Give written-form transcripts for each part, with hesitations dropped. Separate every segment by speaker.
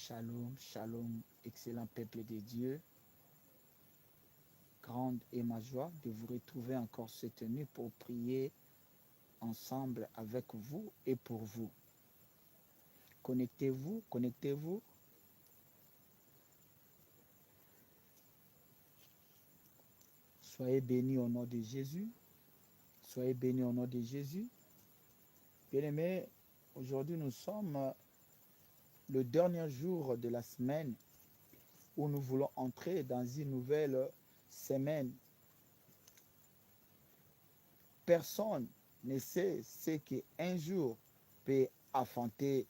Speaker 1: Shalom, shalom, excellent peuple de Dieu. Grande est ma joie de vous retrouver encore cette nuit pour prier ensemble avec vous et pour vous. Connectez-vous, connectez-vous. Soyez bénis au nom de Jésus. Soyez bénis au nom de Jésus. Bien-aimés, aujourd'hui nous sommes le dernier jour de la semaine où nous voulons entrer dans une nouvelle semaine. Personne ne sait ce qu'un jour peut affronter.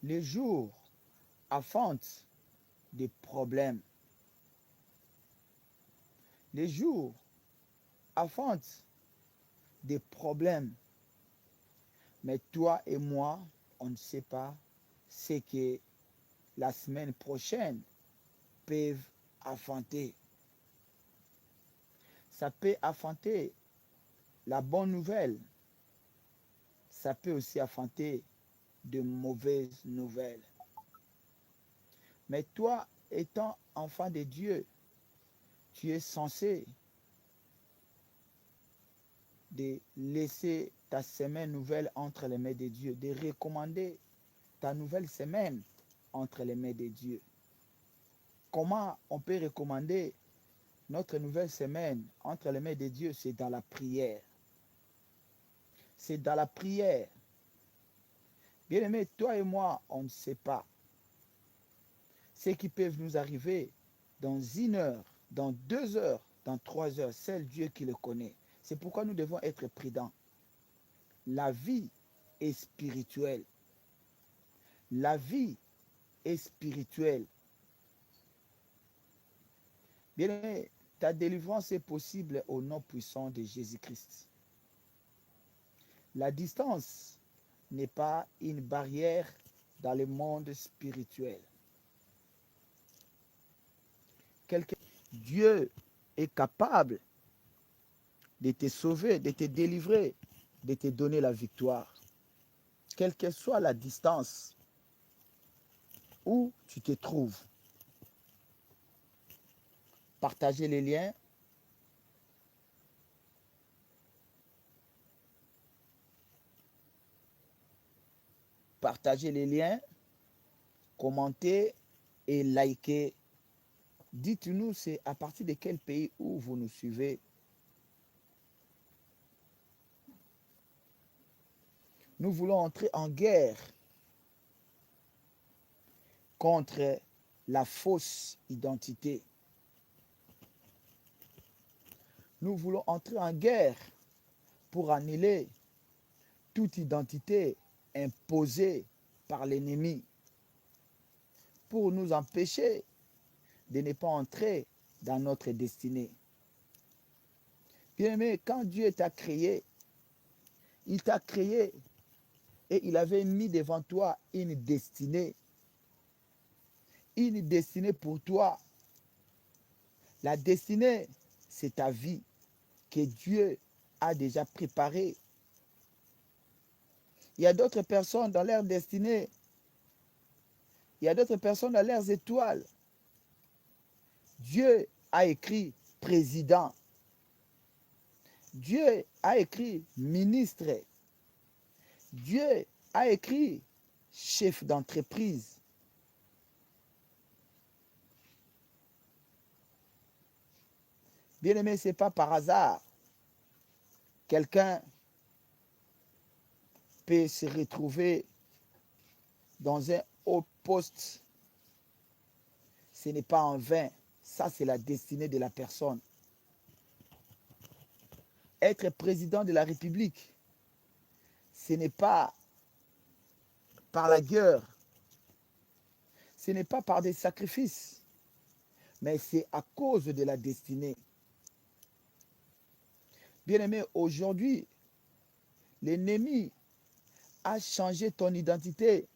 Speaker 1: Les jours affrontent des problèmes. Les jours affrontent des problèmes. Mais toi et moi, on ne sait pas ce que la semaine prochaine peuvent affronter. Ça peut affronter la bonne nouvelle. Ça peut aussi affronter de mauvaises nouvelles. Mais toi, étant enfant de Dieu, tu es censé de laisser ta semaine nouvelle entre les mains de Dieu, de recommander ta nouvelle semaine entre les mains de Dieu. Comment on peut recommander notre nouvelle semaine entre les mains de Dieu? C'est dans la prière. C'est dans la prière. Bien-aimés, toi et moi, on ne sait pas ce qui peut nous arriver dans 1 heure, dans 2 heures, dans 3 heures. C'est Dieu qui le connaît. C'est pourquoi nous devons être prudents. La vie est spirituelle. La vie est spirituelle. Bien-aimé, ta délivrance est possible au nom puissant de Jésus-Christ. La distance n'est pas une barrière dans le monde spirituel. Dieu est capable de te sauver, de te délivrer, de te donner la victoire. Quelle que soit la distance où tu te trouves. Partagez les liens. Partagez les liens. Commentez et likez. Dites-nous, c'est à partir de quel pays où vous nous suivez. Nous voulons entrer en guerre contre la fausse identité. Nous voulons entrer en guerre pour annuler toute identité imposée par l'ennemi, pour nous empêcher de ne pas entrer dans notre destinée. Bien-aimé, quand Dieu t'a créé, il t'a créé et il avait mis devant toi une destinée pour toi. La destinée, c'est ta vie que Dieu a déjà préparée. Il y a d'autres personnes dans leur destinée. Il y a d'autres personnes dans leurs étoiles. Dieu a écrit président. Dieu a écrit ministre. Dieu a écrit chef d'entreprise. Bien-aimé, ce n'est pas par hasard. Quelqu'un peut se retrouver dans un haut poste. Ce n'est pas en vain. Ça, c'est la destinée de la personne. Être président de la République, ce n'est pas par la guerre. Ce n'est pas par des sacrifices. Mais c'est à cause de la destinée. Bien-aimé, aujourd'hui, l'ennemi a changé ton identité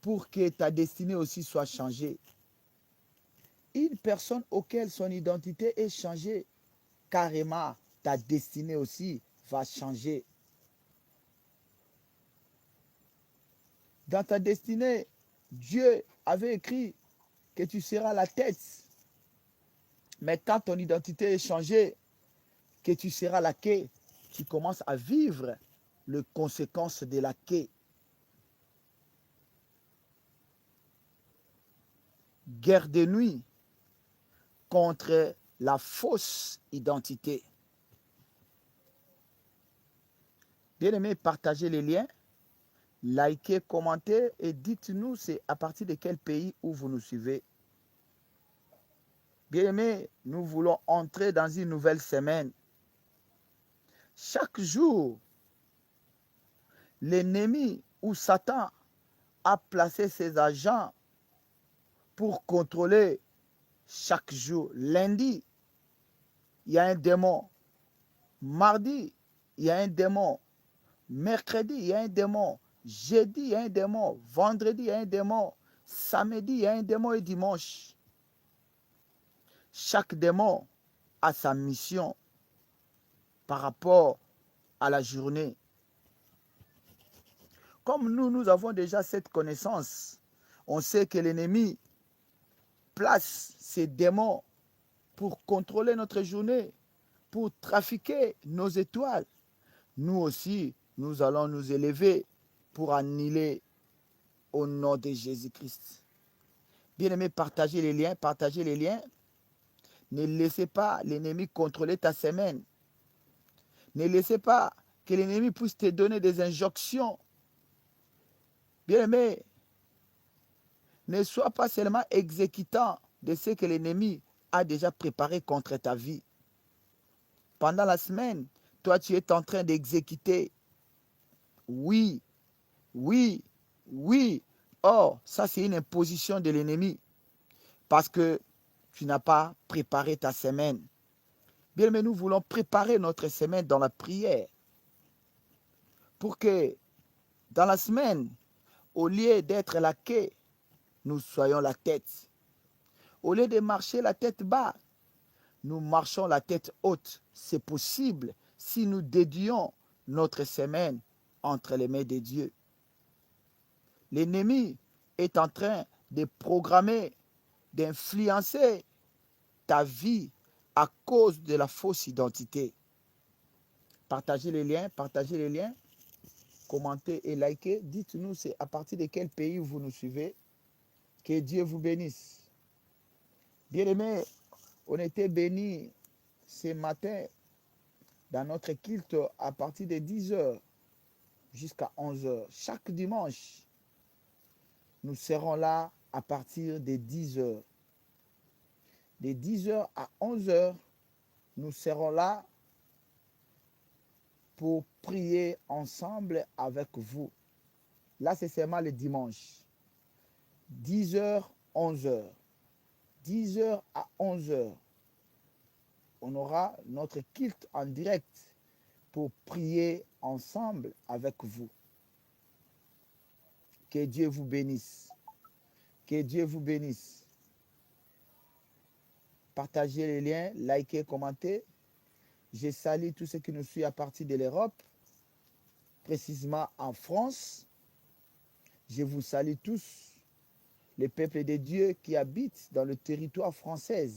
Speaker 1: pour que ta destinée aussi soit changée. Une personne auquel son identité est changée, carrément, ta destinée aussi va changer. Dans ta destinée, Dieu avait écrit que tu seras la tête. Mais quand ton identité est changée, que tu seras la quai, tu commences à vivre les conséquences de la quai. Guerre de nuit contre la fausse identité. Bien-aimés, partagez les liens, likez, commentez et dites-nous c'est à partir de quel pays où vous nous suivez. Bien-aimés, nous voulons entrer dans une nouvelle semaine. Chaque jour, l'ennemi ou Satan a placé ses agents pour contrôler chaque jour. Lundi, il y a un démon. Mardi, il y a un démon. Mercredi, il y a un démon. Jeudi, il y a un démon. Vendredi, il y a un démon. Samedi, il y a un démon et dimanche. Chaque démon a sa mission par rapport à la journée. Comme nous avons déjà cette connaissance, on sait que l'ennemi place ses démons pour contrôler notre journée, pour trafiquer nos étoiles. Nous aussi, nous allons nous élever pour annihiler au nom de Jésus-Christ. Bien-aimés, partagez les liens, partagez les liens. Ne laissez pas l'ennemi contrôler ta semaine. Ne laissez pas que l'ennemi puisse te donner des injonctions. Bien-aimés, ne sois pas seulement exécutant de ce que l'ennemi a déjà préparé contre ta vie. Pendant la semaine, toi, tu es en train d'exécuter. Oui, oui, oui. Or, ça, c'est une imposition de l'ennemi parce que tu n'as pas préparé ta semaine. Bien, mais nous voulons préparer notre semaine dans la prière pour que dans la semaine, au lieu d'être la quai, nous soyons la tête. Au lieu de marcher la tête bas, nous marchons la tête haute. C'est possible si nous dédions notre semaine entre les mains de Dieu. L'ennemi est en train de programmer, d'influencer ta vie à cause de la fausse identité. Partagez les liens, commentez et likez. Dites-nous c'est à partir de quel pays vous nous suivez. Que Dieu vous bénisse. Bien-aimés, on était bénis ce matin dans notre culte à partir de 10h jusqu'à 11h. Chaque dimanche, nous serons là à partir de 10h. De 10h à 11h, nous serons là pour prier ensemble avec vous. Là, c'est seulement le dimanche. 10h, 11h. 10h à 11h. On aura notre culte en direct pour prier ensemble avec vous. Que Dieu vous bénisse. Que Dieu vous bénisse. Partagez les liens, likez, commentez. Je salue tous ceux qui nous suivent à partir de l'Europe, précisément en France. Je vous salue tous, les peuples de Dieu qui habitent dans le territoire français.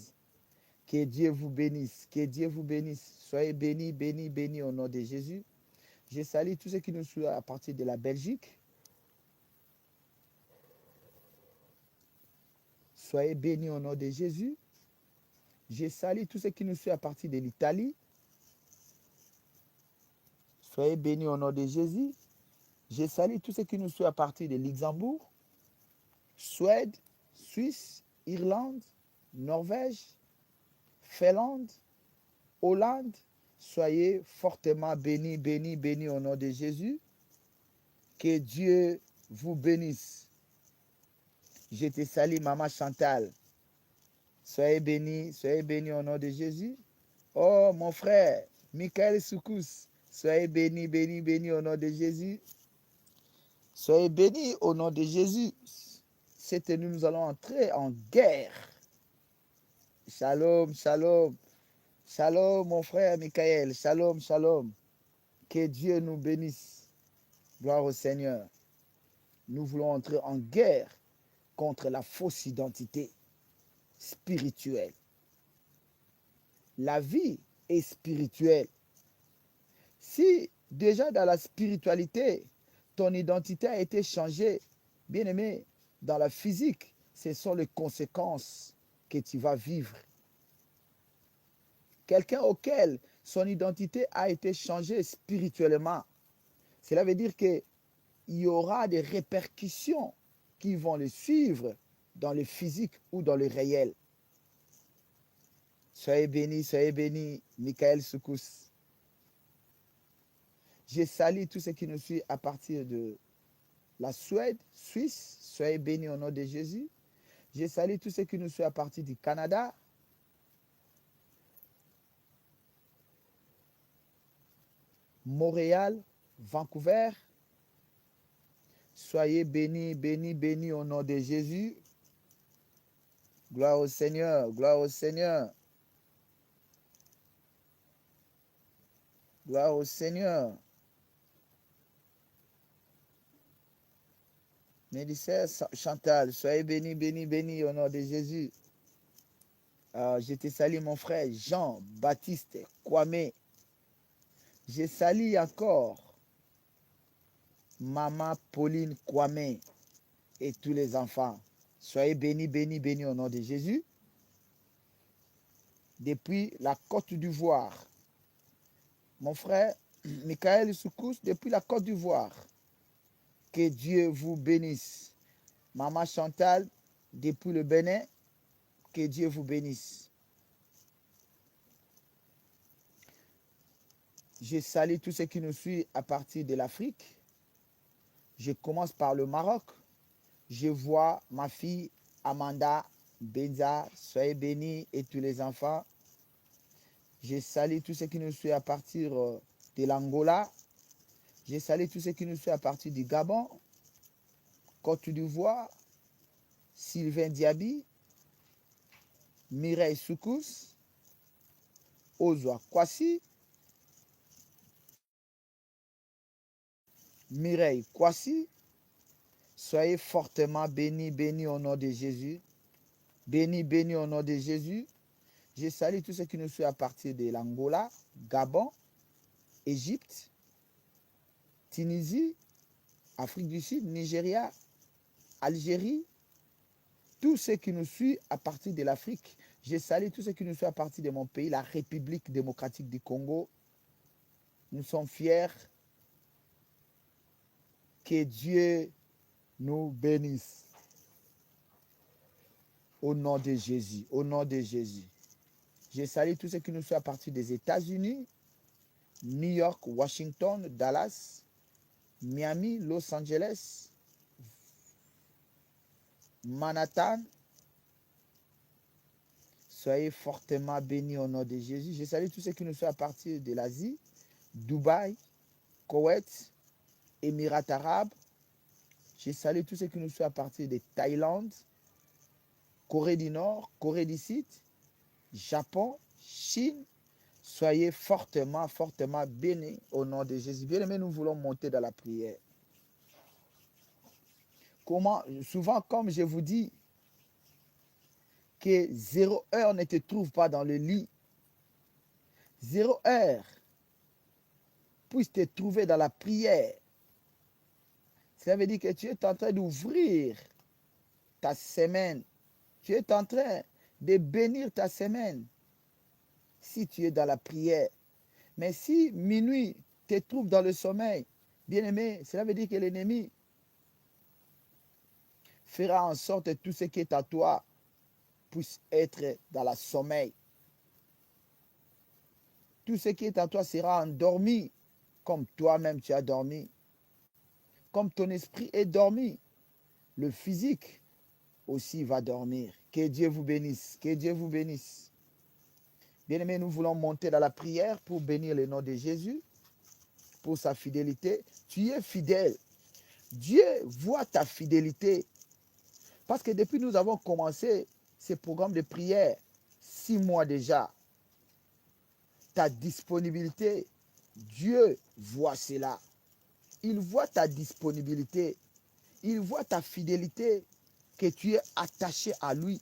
Speaker 1: Que Dieu vous bénisse, que Dieu vous bénisse. Soyez bénis, bénis, bénis au nom de Jésus. Je salue tous ceux qui nous suivent à partir de la Belgique. Soyez bénis au nom de Jésus. Je salue tous ceux qui nous suivent à partir de l'Italie. Soyez bénis au nom de Jésus. Je salue tous ceux qui nous suivent à partir de Luxembourg, Suède, Suisse, Irlande, Norvège, Finlande, Hollande. Soyez fortement bénis, bénis, bénis au nom de Jésus. Que Dieu vous bénisse. Je te salue, Maman Chantal. Soyez bénis au nom de Jésus. Oh, mon frère, Michael Soukous. Soyez bénis, bénis, bénis au nom de Jésus. Soyez bénis au nom de Jésus. Cette nuit, nous allons entrer en guerre. Shalom, shalom. Shalom, mon frère Michael. Shalom, shalom. Que Dieu nous bénisse. Gloire au Seigneur. nous voulons entrer en guerre contre la fausse identité spirituelle. La vie est spirituelle. Si déjà dans la spiritualité, ton identité a été changée, bien aimé, dans la physique, ce sont les conséquences que tu vas vivre. Quelqu'un auquel son identité a été changée spirituellement, cela veut dire qu'il y aura des répercussions qui vont le suivre dans le physique ou dans le réel. Soyez béni, Michael Soukous. Je salue tous ceux qui nous suivent à partir de la Suède, Suisse. Soyez bénis au nom de Jésus. Je salue tous ceux qui nous suivent à partir du Canada. Montréal, Vancouver. Soyez bénis, bénis, bénis au nom de Jésus. Gloire au Seigneur, gloire au Seigneur. Gloire au Seigneur. Mélissa Chantal, soyez bénis, bénis, bénis au nom de Jésus. Je te salue mon frère Jean-Baptiste Kwame. Je salue encore maman Pauline Kwame et tous les enfants. Soyez bénis, bénis, bénis au nom de Jésus. Depuis la Côte d'Ivoire, mon frère Michael Soukous, depuis la Côte d'Ivoire, que Dieu vous bénisse. Maman Chantal, depuis le Bénin, que Dieu vous bénisse. Je salue tous ceux qui nous suivent à partir de l'Afrique. Je commence par le Maroc. Je vois ma fille Amanda Benza, soyez bénis et tous les enfants. Je salue tous ceux qui nous suivent à partir de l'Angola. Je salue tous ceux qui nous suivent à partir du Gabon, Côte d'Ivoire, Sylvain Diaby, Mireille Soukous, Ozwa Kwasi, Mireille Kwasi. Soyez fortement bénis, bénis au nom de Jésus. Bénis, bénis au nom de Jésus. Je salue tous ceux qui nous suivent à partir de l'Angola, Gabon, Égypte, Tunisie, Afrique du Sud, Nigeria, Algérie. Tous ceux qui nous suivent à partir de l'Afrique. Je salue tous ceux qui nous suivent à partir de mon pays, la République démocratique du Congo. Nous sommes fiers. Que Dieu nous bénisse. Au nom de Jésus, au nom de Jésus. Je salue tous ceux qui nous suivent à partir des États-Unis, New York, Washington, Dallas, Miami, Los Angeles, Manhattan. Soyez fortement bénis au nom de Jésus. Je salue tous ceux qui nous suivent à partir de l'Asie, Dubaï, Koweït, Émirats arabes. Je salue tous ceux qui nous suivent à partir de Thaïlande, Corée du Nord, Corée du Sud, Japon, Chine. Soyez fortement, fortement bénis au nom de Jésus. Bien aimés, nous voulons monter dans la prière. Souvent, comme je vous dis, que 0 heure ne te trouve pas dans le lit. 0 heure puisse te trouver dans la prière. Ça veut dire que tu es en train d'ouvrir ta semaine. Tu es en train de bénir ta semaine si tu es dans la prière. Mais si minuit te trouve dans le sommeil, bien aimé, cela veut dire que l'ennemi fera en sorte que tout ce qui est à toi puisse être dans le sommeil. Tout ce qui est à toi sera endormi comme toi-même tu as dormi. Comme ton esprit est dormi, le physique aussi va dormir. Que Dieu vous bénisse. Que Dieu vous bénisse. Bien-aimés, nous voulons monter dans la prière pour bénir le nom de Jésus, pour sa fidélité. Tu es fidèle. Dieu voit ta fidélité. Parce que depuis que nous avons commencé ce programme de prière, 6 mois déjà, ta disponibilité, Dieu voit cela. Il voit ta disponibilité. Il voit ta fidélité, que tu es attaché à lui.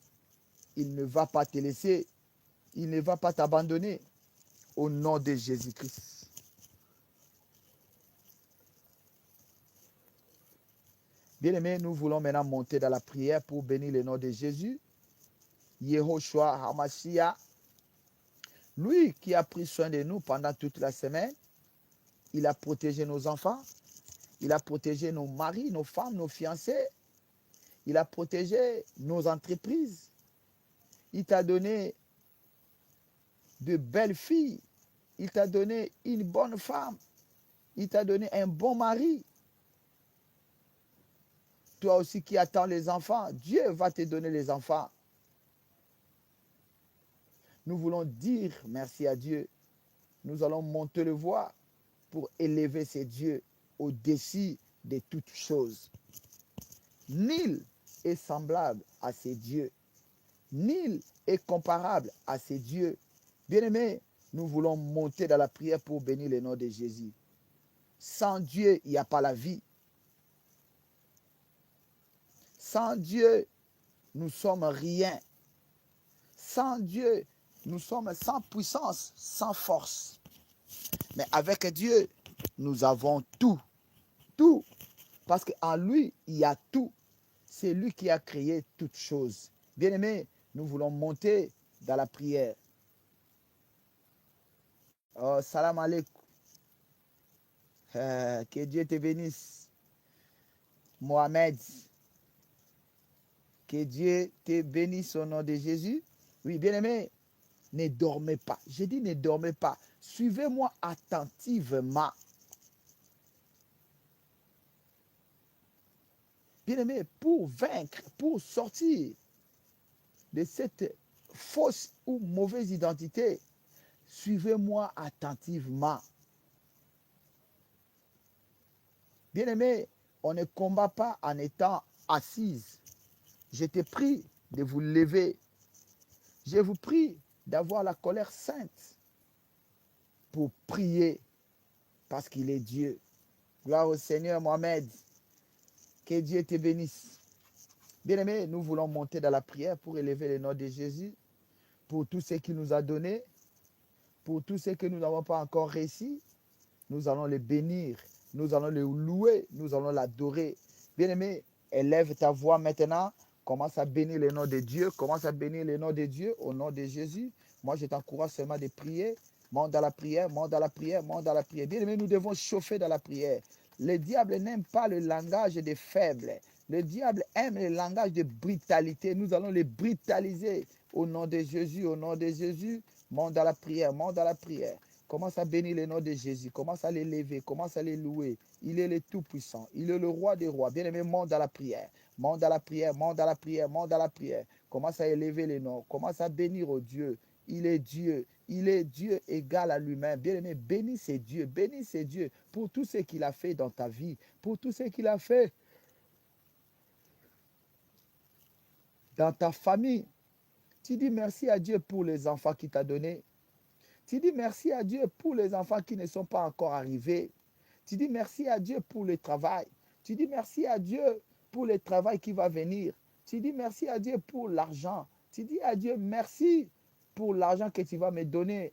Speaker 1: Il ne va pas te laisser. Il ne va pas t'abandonner. Au nom de Jésus-Christ. Bien-aimés, nous voulons maintenant monter dans la prière pour bénir le nom de Jésus. Yehoshua Hamashiach, lui qui a pris soin de nous pendant toute la semaine, il a protégé nos enfants, il a protégé nos maris, nos femmes, nos fiancés, il a protégé nos entreprises, il t'a donné de belles filles, il t'a donné une bonne femme, il t'a donné un bon mari. Toi aussi qui attends les enfants, Dieu va te donner les enfants. Nous voulons dire merci à Dieu. Nous allons monter le voix pour élever ces dieux au-dessus de toutes choses. Nul est semblable à ces dieux. Nul est comparable à ces dieux. Bien-aimés, nous voulons monter dans la prière pour bénir le nom de Jésus. Sans Dieu, il n'y a pas la vie. Sans Dieu, nous sommes rien. Sans Dieu, nous sommes sans puissance, sans force. Mais avec Dieu, nous avons tout. Tout. Parce qu'en lui, il y a tout. C'est lui qui a créé toutes choses. Bien-aimés, nous voulons monter dans la prière. Oh, salam alaikum. Que Dieu te bénisse. Mohamed. Que Dieu te bénisse au nom de Jésus. Oui, bien-aimés, ne dormez pas. J'ai dit ne dormez pas. Suivez-moi attentivement. Bien-aimés, pour vaincre, pour sortir de cette fausse ou mauvaise identité, suivez-moi attentivement. Bien-aimés, on ne combat pas en étant assise. Je te prie de vous lever. Je vous prie d'avoir la colère sainte pour prier parce qu'il est Dieu. Gloire au Seigneur Mohamed. Que Dieu te bénisse. Bien-aimés, nous voulons monter dans la prière pour élever le nom de Jésus, pour tout ce qu'il nous a donné, pour tout ce que nous n'avons pas encore réussi. Nous allons le bénir, nous allons le louer, nous allons l'adorer. Bien-aimés, élève ta voix maintenant. Commence à bénir le nom de Dieu. Commence à bénir le nom de Dieu au nom de Jésus. Moi, je t'encourage seulement de prier. Monte dans la prière, monte dans la prière, monte dans la prière. Bien-aimés, nous devons chauffer dans la prière. Le diable n'aime pas le langage des faibles. Le diable aime le langage de brutalité. Nous allons le brutaliser au nom de Jésus, au nom de Jésus. Monte dans la prière, monte dans la prière. Commence à bénir le nom de Jésus. Commence à l'élever. Commence à les louer. Il est le Tout-Puissant. Il est le Roi des Rois. Bien-aimé, monte dans la prière. Monte dans la prière, monte dans la prière, monte dans la prière. Commence à élever le nom. Commence à bénir au Dieu. Il est Dieu. Il est Dieu égal à lui-même. Bien-aimé, bénis ces dieux. Bénis ces dieux pour tout ce qu'il a fait dans ta vie. Pour tout ce qu'il a fait dans ta famille. Tu dis merci à Dieu pour les enfants qu'il t'a donnés. Tu dis merci à Dieu pour les enfants qui ne sont pas encore arrivés. Tu dis merci à Dieu pour le travail. Tu dis merci à Dieu pour le travail qui va venir. Tu dis merci à Dieu pour l'argent. Tu dis à Dieu merci pour l'argent que tu vas me donner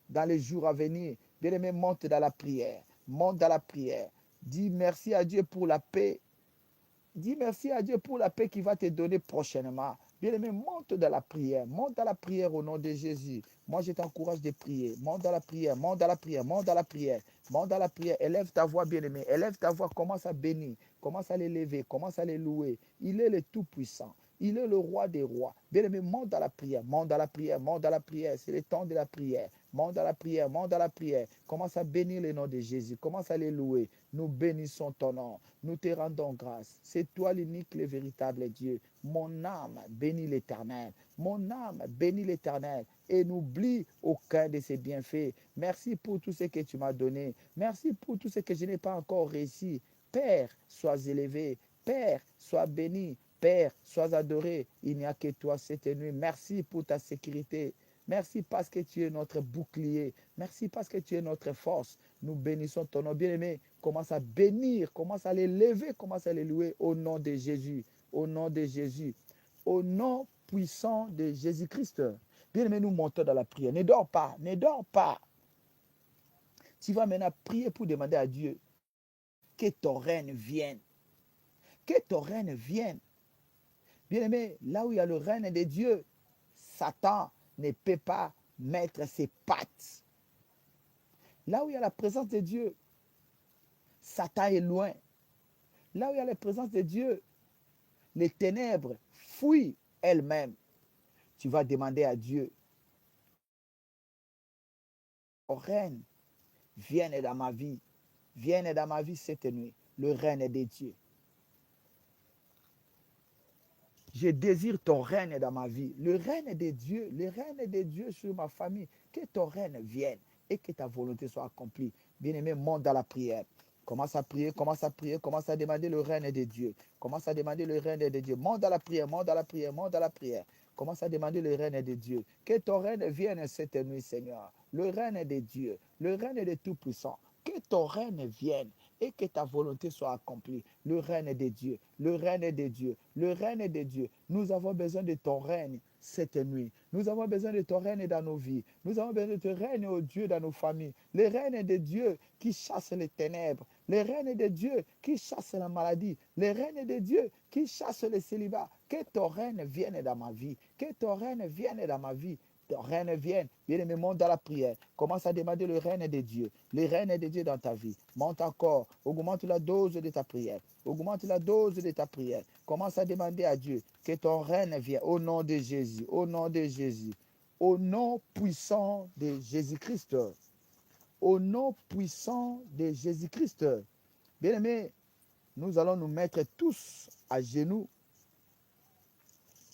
Speaker 1: dans les jours à venir. Bien-aimé, monte dans la prière. Monte dans la prière. Dis merci à Dieu pour la paix. Dis merci à Dieu pour la paix qu'il va te donner prochainement. Bien-aimé, monte dans la prière. Monte dans la prière au nom de Jésus. Moi, je t'encourage de prier. Monte dans la prière, monte dans la prière, monte dans la prière. Monte dans la prière. Élève ta voix, bien-aimé. Élève ta voix. Commence à bénir. Commence à l'élever. Commence à les louer. Il est le Tout-Puissant. Il est le Roi des Rois. Bien-aimé, monte dans la prière. Monte dans la prière. Monte dans la prière. C'est le temps de la prière. Monte dans la prière. Monte dans la prière. Commence à bénir le nom de Jésus. Commence à les louer. Nous bénissons ton nom. Nous te rendons grâce. C'est toi l'unique, le véritable Dieu. Mon âme bénit l'Éternel. Mon âme bénit l'Éternel et n'oublie aucun de ses bienfaits. Merci pour tout ce que tu m'as donné. Merci pour tout ce que je n'ai pas encore réussi. Père, sois élevé. Père, sois béni. Père, sois adoré. Il n'y a que toi cette nuit. Merci pour ta sécurité. Merci parce que tu es notre bouclier. Merci parce que tu es notre force. Nous bénissons ton nom bien-aimé. Commence à bénir, commence à l'élever, commence à les louer au nom de Jésus. Au nom de Jésus. Au nom puissant de Jésus-Christ. Bien-aimé, nous montons dans la prière. Ne dors pas, ne dors pas. Tu vas maintenant prier pour demander à Dieu que ton règne vienne. Que ton règne vienne. Bien-aimé, là où il y a le règne de Dieu, Satan ne peut pas mettre ses pattes. Là où il y a la présence de Dieu, Satan est loin. Là où il y a la présence de Dieu, les ténèbres fuient elles-mêmes. Tu vas demander à Dieu, oh règne, vienne dans ma vie. Vienne dans ma vie cette nuit. Le règne de Dieu. Je désire ton règne dans ma vie. Le règne de Dieu sur ma famille. Que ton règne vienne et que ta volonté soit accomplie. Bien-aimé, monte dans la prière. Commence à prier, commence à prier, commence à demander le règne de Dieu. Commence à demander le règne de Dieu. Monte dans la prière, monte dans la prière, monte dans la prière. Commence à demander le règne de Dieu. Que ton règne vienne cette nuit, Seigneur. Le règne de Dieu, le règne de Tout-Puissant. Que ton règne vienne et que ta volonté soit accomplie. Le règne de Dieu, le règne de Dieu, le règne de Dieu. Nous avons besoin de ton règne cette nuit. Nous avons besoin de ton règne dans nos vies. Nous avons besoin de ton règne, oh Dieu, dans nos familles. Le règne de Dieu qui chasse les ténèbres. Le règne de Dieu qui chasse la maladie. Le règne de Dieu qui chasse le célibat. Que ton règne vienne dans ma vie. Que ton règne vienne dans ma vie. Ton règne vienne. Bien-aimé, monte dans la prière. Commence à demander le règne de Dieu. Le règne de Dieu dans ta vie. Monte encore. Augmente la dose de ta prière. Augmente la dose de ta prière. Commence à demander à Dieu que ton règne vienne au nom de Jésus. Au nom de Jésus. Au nom puissant de Jésus-Christ. Au nom puissant de Jésus-Christ. Bien-aimé, nous allons nous mettre tous à genoux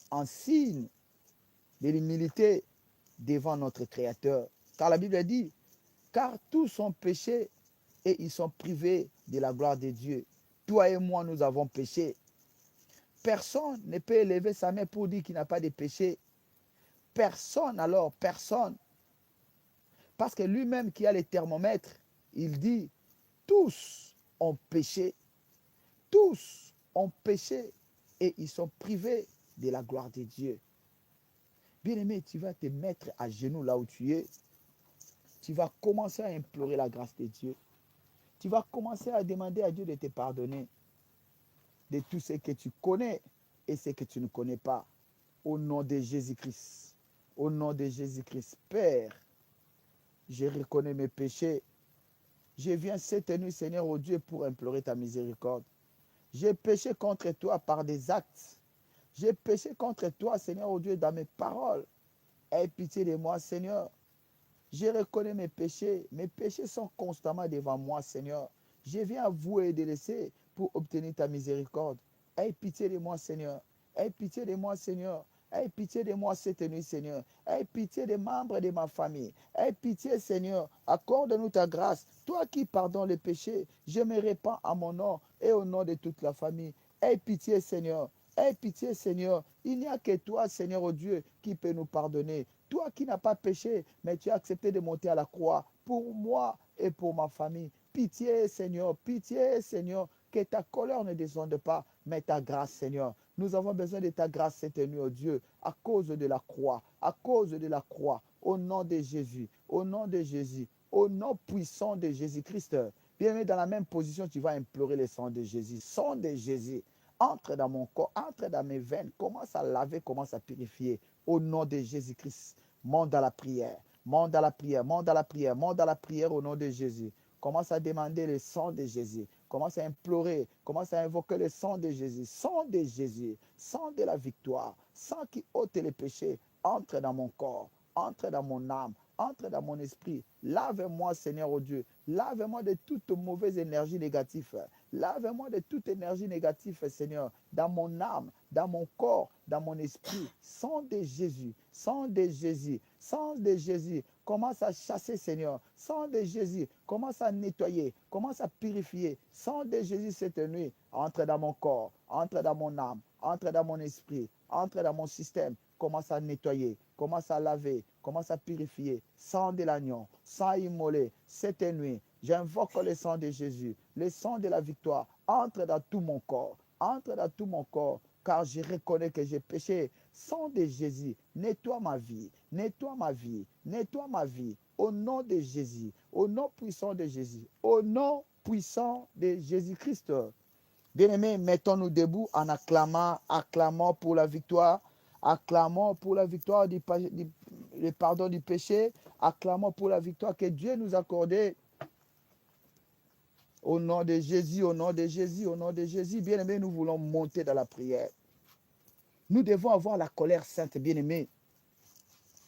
Speaker 1: en signe de l'humilité devant notre Créateur. Car la Bible dit, car tous sont péchés et ils sont privés de la gloire de Dieu. Toi et moi, nous avons péché. Personne ne peut élever sa main pour dire qu'il n'a pas de péché. Personne alors, personne. Parce que lui-même qui a les thermomètres, il dit, tous ont péché. Tous ont péché et ils sont privés de la gloire de Dieu. Bien-aimé, tu vas te mettre à genoux là où tu es. Tu vas commencer à implorer la grâce de Dieu. Tu vas commencer à demander à Dieu de te pardonner de tout ce que tu connais et ce que tu ne connais pas. Au nom de Jésus-Christ. Au nom de Jésus-Christ. Père, je reconnais mes péchés. Je viens cette nuit, Seigneur, oh Dieu, pour implorer ta miséricorde. J'ai péché contre toi par des actes. J'ai péché contre toi, Seigneur, oh Dieu, dans mes paroles. Aie pitié de moi, Seigneur. Je reconnais mes péchés. Mes péchés sont constamment devant moi, Seigneur. Je viens avouer et délaisser pour obtenir ta miséricorde. Aie pitié de moi, Seigneur. Aie pitié de moi, Seigneur. Aie pitié de moi cette nuit, Seigneur. Aie pitié des membres de ma famille. Aie pitié, Seigneur. Accorde-nous ta grâce. Toi qui pardonnes les péchés, je me répands à mon nom et au nom de toute la famille. Aie pitié, Seigneur. Aie pitié, Seigneur. Il n'y a que toi, Seigneur, oh Dieu, qui peut nous pardonner. Toi qui n'as pas péché, mais tu as accepté de monter à la croix pour moi et pour ma famille. Pitié, Seigneur, que ta colère ne descende pas, mais ta grâce, Seigneur. Nous avons besoin de ta grâce cette nuit, oh Dieu, à cause de la croix, à cause de la croix, au nom de Jésus, au nom de Jésus, au nom puissant de Jésus-Christ. Bien-aimé, dans la même position, tu vas implorer le sang de Jésus. Sang de Jésus, entre dans mon corps, entre dans mes veines, commence à laver, commence à purifier. Au nom de Jésus-Christ, monte dans la prière, monte dans la prière, monte dans la prière, monte dans la prière au nom de Jésus. Commence à demander le sang de Jésus. Commence à implorer, commence à invoquer le sang de Jésus. Sang de Jésus, sang de la victoire, sang qui ôte les péchés. Entre dans mon corps, entre dans mon âme, entre dans mon esprit. Lave-moi, Seigneur, oh Dieu. Lave-moi de toute mauvaise énergie négative. Lave-moi de toute énergie négative, Seigneur, dans mon âme, dans mon corps, dans mon esprit. Sang de Jésus, sang de Jésus, sang de Jésus. Commence à chasser, Seigneur. Sang de Jésus, commence à nettoyer, commence à purifier. Sang de Jésus cette nuit, entre dans mon corps, entre dans mon âme, entre dans mon esprit, entre dans mon système. Commence à nettoyer, commence à laver, commence commence à purifier. Sang de l'agneau, sang immolé, cette nuit, j'invoque le sang de Jésus, le sang de la victoire, entre dans tout mon corps, entre dans tout mon corps, car je reconnais que j'ai péché. Sang de Jésus, nettoie ma vie, nettoie ma vie, nettoie ma vie, au nom de Jésus, au nom puissant de Jésus, au nom puissant de Jésus-Christ. Bien-aimés, mettons-nous debout en acclamant pour la victoire, acclamons pour la victoire le pardon du péché, acclamons pour la victoire que Dieu nous a accordée. Au nom de Jésus, au nom de Jésus, au nom de Jésus, bien-aimés, nous voulons monter dans la prière. Nous devons avoir la colère sainte, bien-aimés.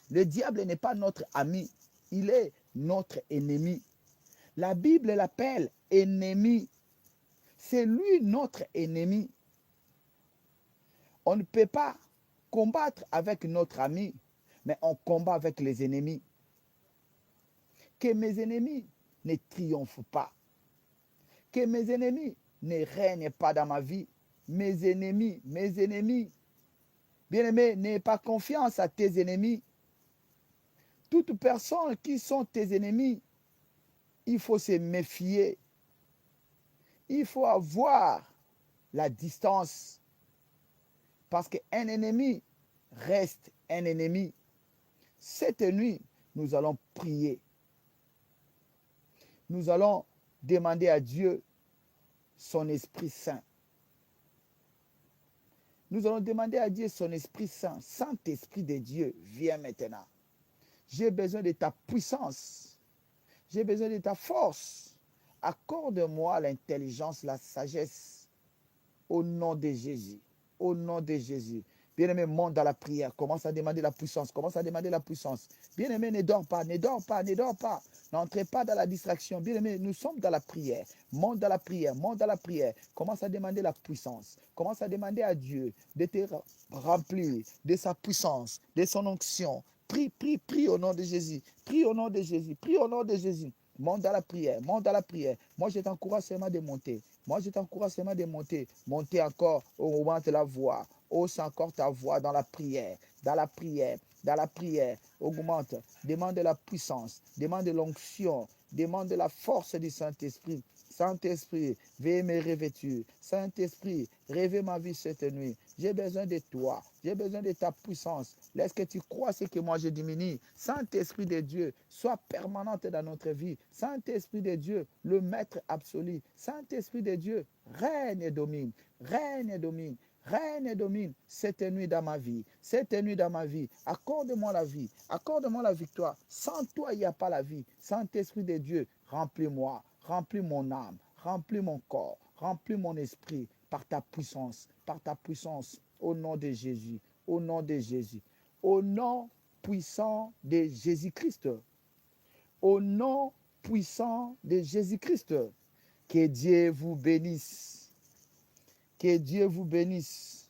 Speaker 1: Le diable n'est pas notre ami, il est notre ennemi. La Bible l'appelle ennemi. C'est lui notre ennemi. On ne peut pas combattre avec notre ami, mais on combat avec les ennemis. Que mes ennemis ne triomphent pas. Que mes ennemis ne règnent pas dans ma vie. Mes ennemis. Bien-aimé, n'aie pas confiance à tes ennemis. Toutes personnes qui sont tes ennemis, il faut se méfier. Il faut avoir la distance. Parce qu'un ennemi reste un ennemi. Cette nuit, nous allons prier. Nous allons demander à Dieu son Esprit Saint. Nous allons demander à Dieu son Esprit Saint. Saint-Esprit de Dieu, viens maintenant. J'ai besoin de ta puissance. J'ai besoin de ta force. Accorde-moi l'intelligence, la sagesse. Au nom de Jésus. Au nom de Jésus. Bien-aimé, monte dans la prière. Commence à demander la puissance. Commence à demander la puissance. Bien-aimé, ne dors pas, ne dors pas, ne dors pas. N'entrez pas dans la distraction. Bien-aimé, nous sommes dans la prière. Monte dans la prière, monte dans la prière. Commence à demander la puissance. Commence à demander à Dieu de te remplir de sa puissance, de son onction. Prie, prie, prie au nom de Jésus. Prie au nom de Jésus. Prie au nom de Jésus. Monte dans la prière, monte dans la prière. Moi, je t'encourage seulement de monter. Moi, je t'encourage seulement de monter. Monter encore au moment de la voix. Hausse encore ta voix dans la prière. Dans la prière. Dans la prière. Augmente. Demande la puissance. Demande l'onction. Demande la force du Saint-Esprit. Saint-Esprit, veuillez me revêtir. Saint-Esprit, rêvez ma vie cette nuit. J'ai besoin de toi. J'ai besoin de ta puissance. Laisse que tu crois ce que moi je diminue. Saint-Esprit de Dieu, sois permanente dans notre vie. Saint-Esprit de Dieu, le maître absolu. Saint-Esprit de Dieu, règne et domine. Règne et domine. Règne et domine cette nuit dans ma vie. Cette nuit dans ma vie. Accorde-moi la vie. Accorde-moi la victoire. Sans toi, il n'y a pas la vie. Saint-Esprit de Dieu, remplis-moi. Remplis mon âme. Remplis mon corps. Remplis mon esprit par ta puissance. Par ta puissance. Au nom de Jésus. Au nom de Jésus. Au nom puissant de Jésus-Christ. Au nom puissant de Jésus-Christ. Que Dieu vous bénisse. Que Dieu vous bénisse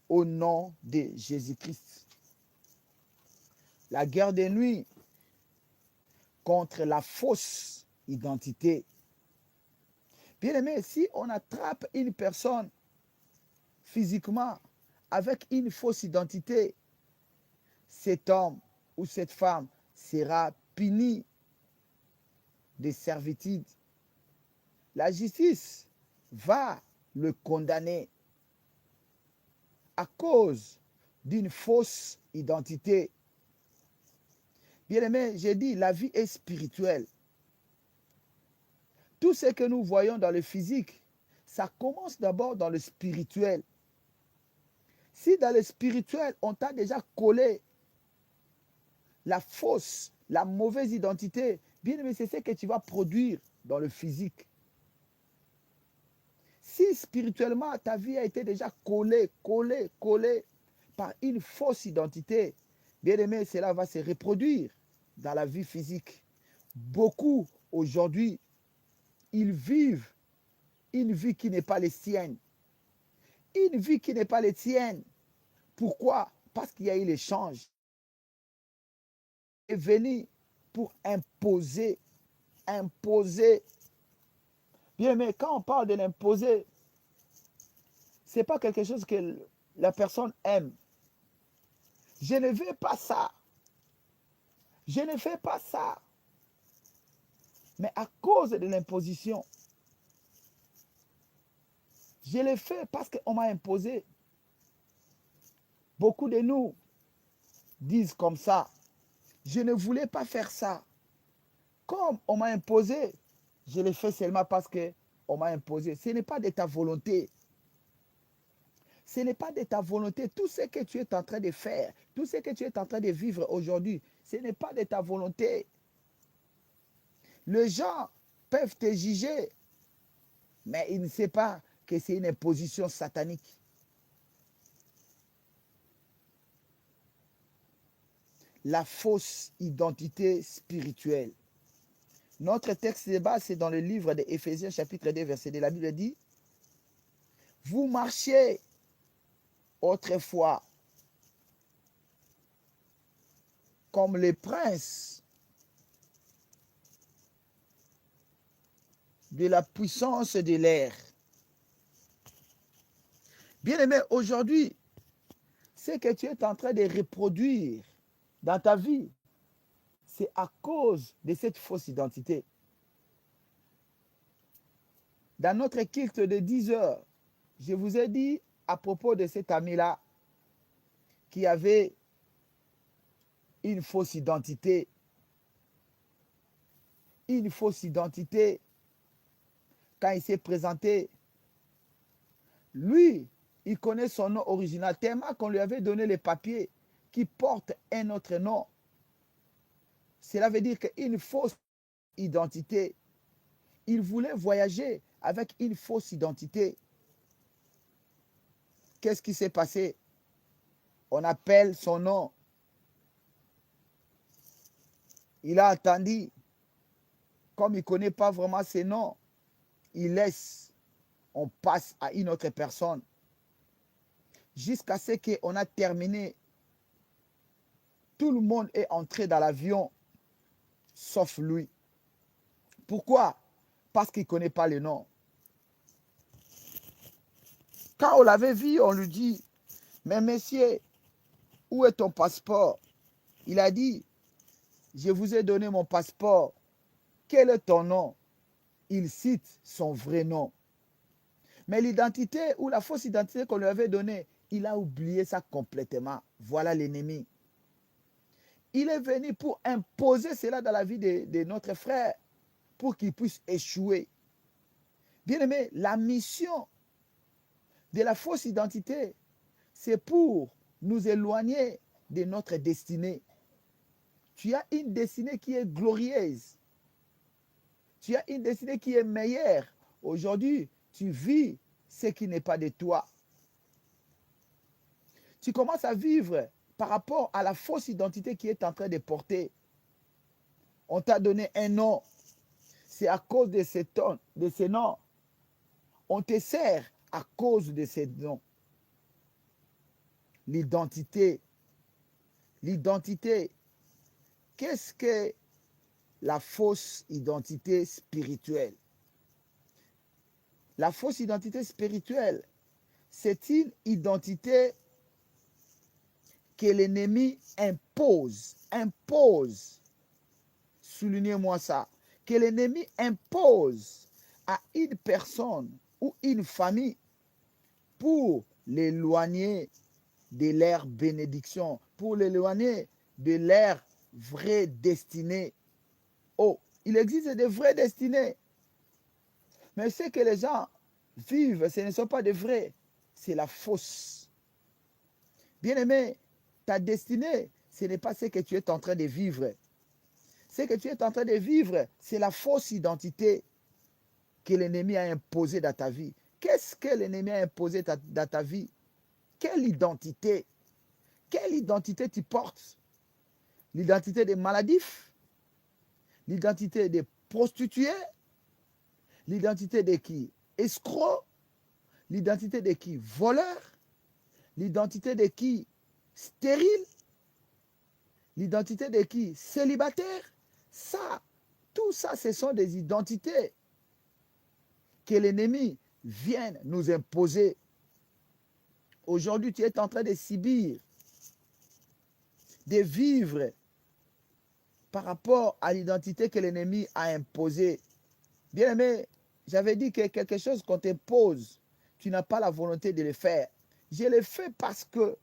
Speaker 1: au nom de Jésus-Christ. La guerre des nuits contre la fausse identité. Bien aimé, si on attrape une personne physiquement avec une fausse identité, cet homme ou cette femme sera puni de servitude. La justice va le condamner à cause d'une fausse identité. Bien-aimé, j'ai dit, la vie est spirituelle. Tout ce que nous voyons dans le physique, ça commence d'abord dans le spirituel. Si dans le spirituel, on t'a déjà collé la fausse, la mauvaise identité, bien-aimé, c'est ce que tu vas produire dans le physique. Si spirituellement, ta vie a été déjà collée par une fausse identité, bien aimé, cela va se reproduire dans la vie physique. Beaucoup, aujourd'hui, ils vivent une vie qui n'est pas la sienne. Une vie qui n'est pas la tienne. Pourquoi? Parce qu'il y a eu l'échange. Il est venu pour imposer. Bien, mais quand on parle de l'imposer, ce n'est pas quelque chose que la personne aime. Je ne veux pas ça. Je ne fais pas ça. Mais à cause de l'imposition, je le fais parce qu'on m'a imposé. Beaucoup de nous disent comme ça, je ne voulais pas faire ça. Comme on m'a imposé, je le fais seulement parce qu'on m'a imposé. Ce n'est pas de ta volonté. Ce n'est pas de ta volonté. Tout ce que tu es en train de faire, tout ce que tu es en train de vivre aujourd'hui, ce n'est pas de ta volonté. Les gens peuvent te juger, mais ils ne savent pas que c'est une imposition satanique. La fausse identité spirituelle. Notre texte de base, c'est dans le livre de Éphésiens, chapitre 2, verset 2. La Bible dit, vous marchiez autrefois comme les princes de la puissance de l'air. Bien-aimé, aujourd'hui, ce que tu es en train de reproduire dans ta vie, c'est à cause de cette fausse identité. Dans notre culte de 10 heures, je vous ai dit à propos de cet ami-là qui avait une fausse identité. Une fausse identité. Quand il s'est présenté, lui, il connaît son nom original tellement qu'on lui avait donné les papiers qui portent un autre nom. Cela veut dire qu'une fausse identité. Il voulait voyager avec une fausse identité. Qu'est-ce qui s'est passé? On appelle son nom. Il a attendu. Comme il ne connaît pas vraiment ses noms, il laisse. On passe à une autre personne. Jusqu'à ce qu'on a terminé. Tout le monde est entré dans l'avion, sauf lui. Pourquoi? Parce qu'il ne connaît pas le nom. Quand on l'avait vu, on lui dit, mais monsieur, où est ton passeport? Il a dit, je vous ai donné mon passeport. Quel est ton nom? Il cite son vrai nom. Mais l'identité ou la fausse identité qu'on lui avait donnée, il a oublié ça complètement. Voilà l'ennemi. Il est venu pour imposer cela dans la vie de notre frère, pour qu'il puisse échouer. Bien-aimé, la mission de la fausse identité, c'est pour nous éloigner de notre destinée. Tu as une destinée qui est glorieuse. Tu as une destinée qui est meilleure. Aujourd'hui, tu vis ce qui n'est pas de toi. Tu commences à vivre par rapport à la fausse identité qui est en train de porter. On t'a donné un nom. C'est à cause de ces noms. On te sert à cause de ces noms. L'identité. L'identité. Qu'est-ce que la fausse identité spirituelle? La fausse identité spirituelle, c'est une identité que l'ennemi impose. Impose. Soulignez-moi ça. Que l'ennemi impose à une personne ou une famille pour l'éloigner de leur bénédiction, pour l'éloigner de leur vraie destinée. Oh, il existe de vraies destinées. Mais ce que les gens vivent, ce ne sont pas de vrais, c'est la fausse. Bien-aimé, ta destinée, ce n'est pas ce que tu es en train de vivre. Ce que tu es en train de vivre, c'est la fausse identité que l'ennemi a imposée dans ta vie. Qu'est-ce que l'ennemi a imposé dans ta vie? Quelle identité? Quelle identité tu portes? L'identité des maladifs? L'identité des prostituées? L'identité de qui? Escroc? L'identité de qui? Voleur? L'identité de qui? Stérile? L'identité de qui? Célibataire? Ça, tout ça, ce sont des identités que l'ennemi vient nous imposer. Aujourd'hui, tu es en train de subir, de vivre par rapport à l'identité que l'ennemi a imposée. Bien aimé, j'avais dit que quelque chose qu'on t'impose, tu n'as pas la volonté de le faire. Je l'ai fait parce que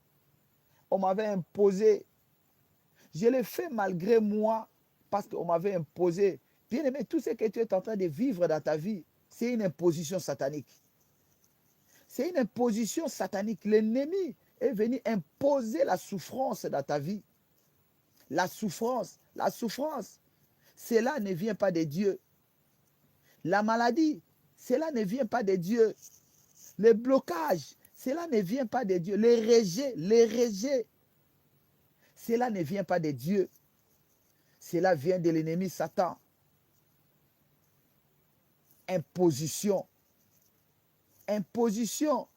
Speaker 1: on m'avait imposé. Je l'ai fait malgré moi parce qu'on m'avait imposé. Bien aimé, tout ce que tu es en train de vivre dans ta vie, c'est une imposition satanique. C'est une imposition satanique. L'ennemi est venu imposer la souffrance dans ta vie. La souffrance, cela ne vient pas de Dieu. La maladie, cela ne vient pas de Dieu. Le blocage, cela ne vient pas de Dieu. Les rejets, cela ne vient pas de Dieu. Cela vient de l'ennemi Satan. Imposition. Imposition.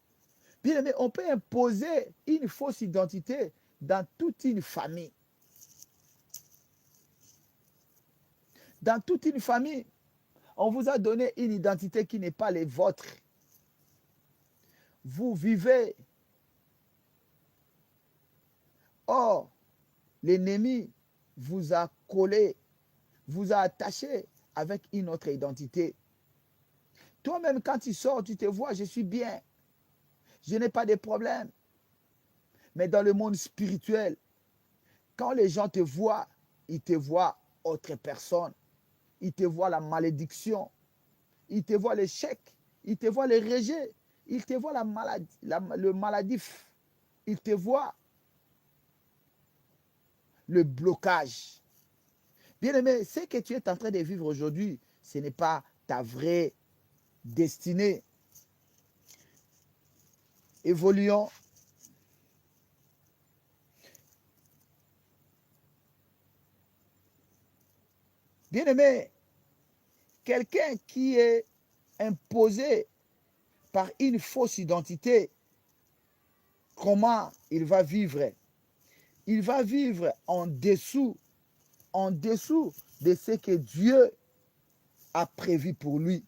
Speaker 1: Bien aimé, on peut imposer une fausse identité dans toute une famille. Dans toute une famille, on vous a donné une identité qui n'est pas la vôtre. Vous vivez. Or, l'ennemi vous a collé, vous a attaché avec une autre identité. Toi-même, quand tu sors, tu te vois, je suis bien. Je n'ai pas de problème. Mais dans le monde spirituel, quand les gens te voient, ils te voient autre personne. Ils te voient la malédiction. Ils te voient l'échec. Ils te voient le rejet. Ils te voient la maladie, le maladif. Ils te voient le blocage. Bien-aimé, ce que tu es en train de vivre aujourd'hui, ce n'est pas ta vraie destinée. Évoluons. Bien-aimé, quelqu'un qui est imposé par une fausse identité, comment il va vivre? Il va vivre en dessous de ce que Dieu a prévu pour lui.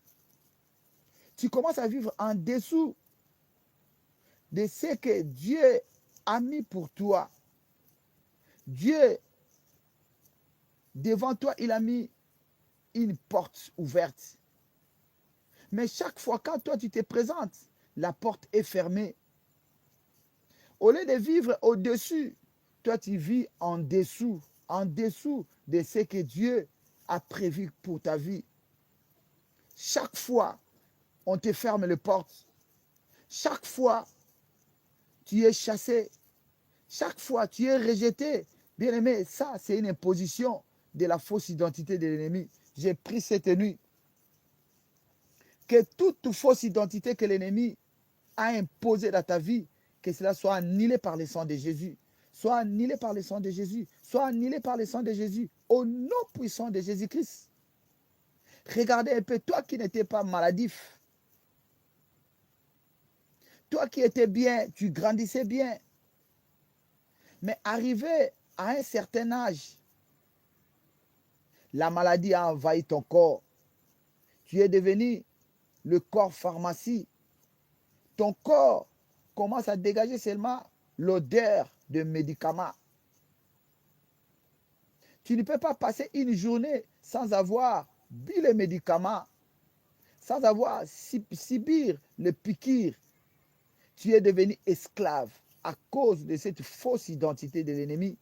Speaker 1: Tu commences à vivre en dessous de ce que Dieu a mis pour toi. Dieu, devant toi, il a mis une porte ouverte. Mais chaque fois quand toi tu te présentes, la porte est fermée. Au lieu de vivre au-dessus, toi tu vis en dessous de ce que Dieu a prévu pour ta vie. Chaque fois, on te ferme les portes. Chaque fois, tu es chassé. Chaque fois, tu es rejeté. Bien-aimé, ça, c'est une imposition de la fausse identité de l'ennemi. J'ai pris cette nuit. Que toute fausse identité que l'ennemi a imposée dans ta vie, que cela soit annulé par le sang de Jésus. Soit annulé par le sang de Jésus. Soit annulé par le sang de Jésus. Au nom puissant de Jésus-Christ. Regardez un peu, toi qui n'étais pas maladif. Toi qui étais bien, tu grandissais bien. Mais arrivé à un certain âge, la maladie a envahi ton corps. Tu es devenu le corps pharmacie. Ton corps commence à dégager seulement l'odeur de médicaments. Tu ne peux pas passer une journée sans avoir bu les médicaments, sans avoir subir le piqûre. Tu es devenu esclave à cause de cette fausse identité de l'ennemi.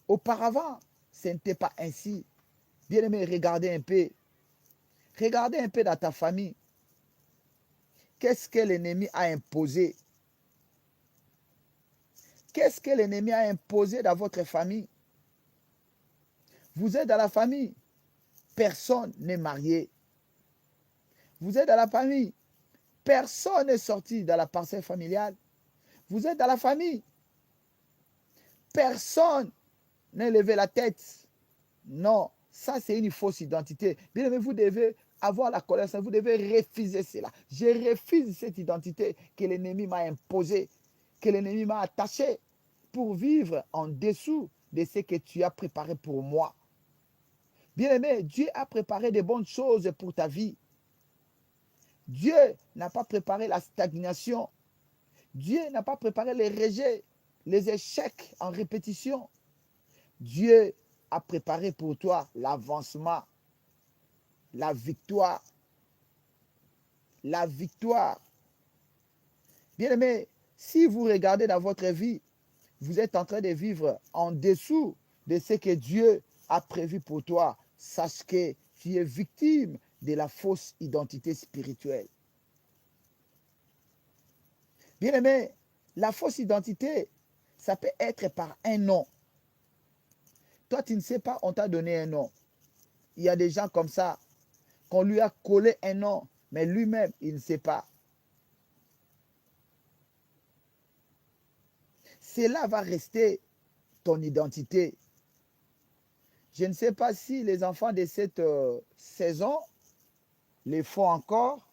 Speaker 1: Auparavant, ce n'était pas ainsi. Bien-aimé, regardez un peu. Regardez un peu dans ta famille. Qu'est-ce que l'ennemi a imposé? Qu'est-ce que l'ennemi a imposé dans votre famille? Vous êtes dans la famille. Personne n'est marié. Vous êtes dans la famille. Personne n'est sorti dans la parcelle familiale. Vous êtes dans la famille. Personne n'a levé la tête. Non, ça c'est une fausse identité. Bien aimé, vous devez avoir la colère, vous devez refuser cela. Je refuse cette identité que l'ennemi m'a imposée, que l'ennemi m'a attachée pour vivre en dessous de ce que tu as préparé pour moi. Bien aimé, Dieu a préparé de bonnes choses pour ta vie. Dieu n'a pas préparé la stagnation. Dieu n'a pas préparé les rejets, les échecs en répétition. Dieu a préparé pour toi l'avancement, la victoire. La victoire. Bien-aimé, si vous regardez dans votre vie, vous êtes en train de vivre en dessous de ce que Dieu a prévu pour toi. Sache que tu es victime de la fausse identité spirituelle. Bien-aimé, la fausse identité, ça peut être par un nom. Toi, tu ne sais pas, on t'a donné un nom. Il y a des gens comme ça, qu'on lui a collé un nom, mais lui-même, il ne sait pas. Cela va rester ton identité. Je ne sais pas si les enfants de cette saison les font encore,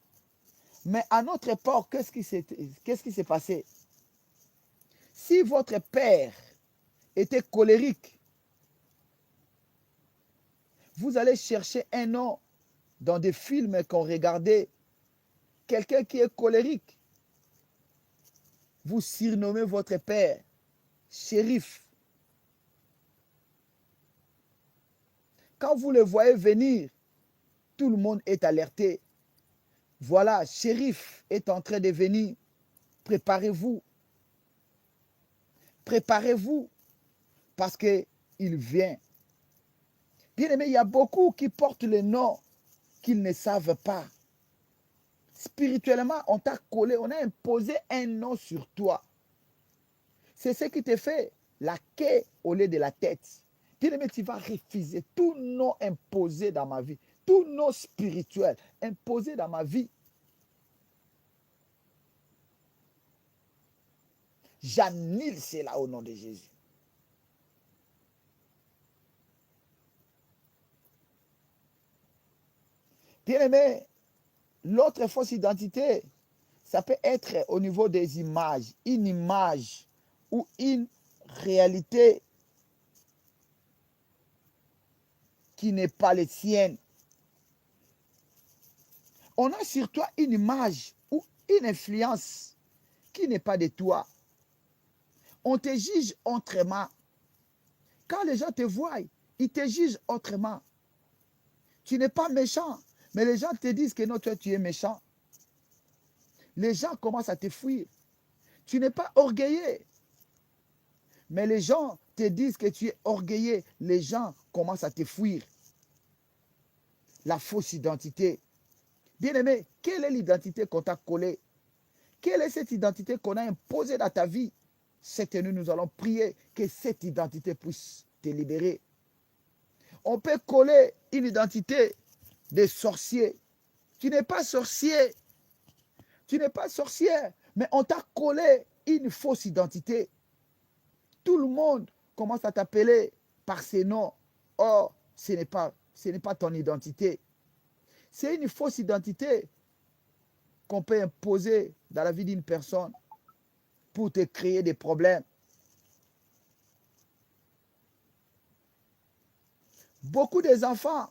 Speaker 1: mais à notre époque, qu'est-ce qui s'est passé? Si votre père était colérique, vous allez chercher un nom dans des films qu'on regardait, quelqu'un qui est colérique. Vous surnommez votre père shérif. Quand vous le voyez venir, tout le monde est alerté. Voilà, shérif est en train de venir. Préparez-vous. Préparez-vous parce qu'il vient. Bien aimé, il y a beaucoup qui portent le nom qu'ils ne savent pas. Spirituellement, on t'a collé, on a imposé un nom sur toi. C'est ce qui te fait la queue au lieu de la tête. Bien aimé, tu vas refuser tout nom imposé dans ma vie, tout nom spirituel imposé dans ma vie. J'annule cela au nom de Jésus. Bien-aimé, l'autre fausse identité, ça peut être au niveau des images, une image ou une réalité qui n'est pas la tienne. On a sur toi une image ou une influence qui n'est pas de toi. On te juge autrement. Quand les gens te voient, ils te jugent autrement. Tu n'es pas méchant, mais les gens te disent que non, toi, tu es méchant. Les gens commencent à te fuir. Tu n'es pas orgueilleux, mais les gens te disent que tu es orgueilleux. Les gens commencent à te fuir. La fausse identité. Bien-aimé, quelle est l'identité qu'on t'a collée? Quelle est cette identité qu'on a imposée dans ta vie? Cette nuit, nous allons prier que cette identité puisse te libérer. On peut coller une identité de sorcier. Tu n'es pas sorcier. Tu n'es pas sorcière, mais on t'a collé une fausse identité. Tout le monde commence à t'appeler par ces noms. Or, ce n'est pas ton identité. C'est une fausse identité qu'on peut imposer dans la vie d'une personne pour te créer des problèmes. Beaucoup des enfants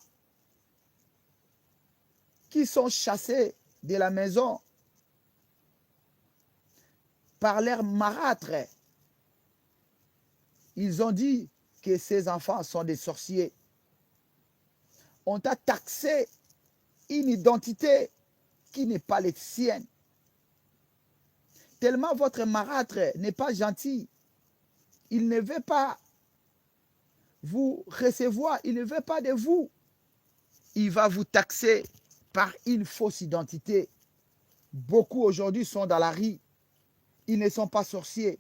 Speaker 1: qui sont chassés de la maison par leurs marâtres, ils ont dit que ces enfants sont des sorciers. On t'a taxé une identité qui n'est pas la sienne. Tellement votre marâtre n'est pas gentil. Il ne veut pas vous recevoir, il ne veut pas de vous. Il va vous taxer par une fausse identité. Beaucoup aujourd'hui sont dans la rue. Ils ne sont pas sorciers.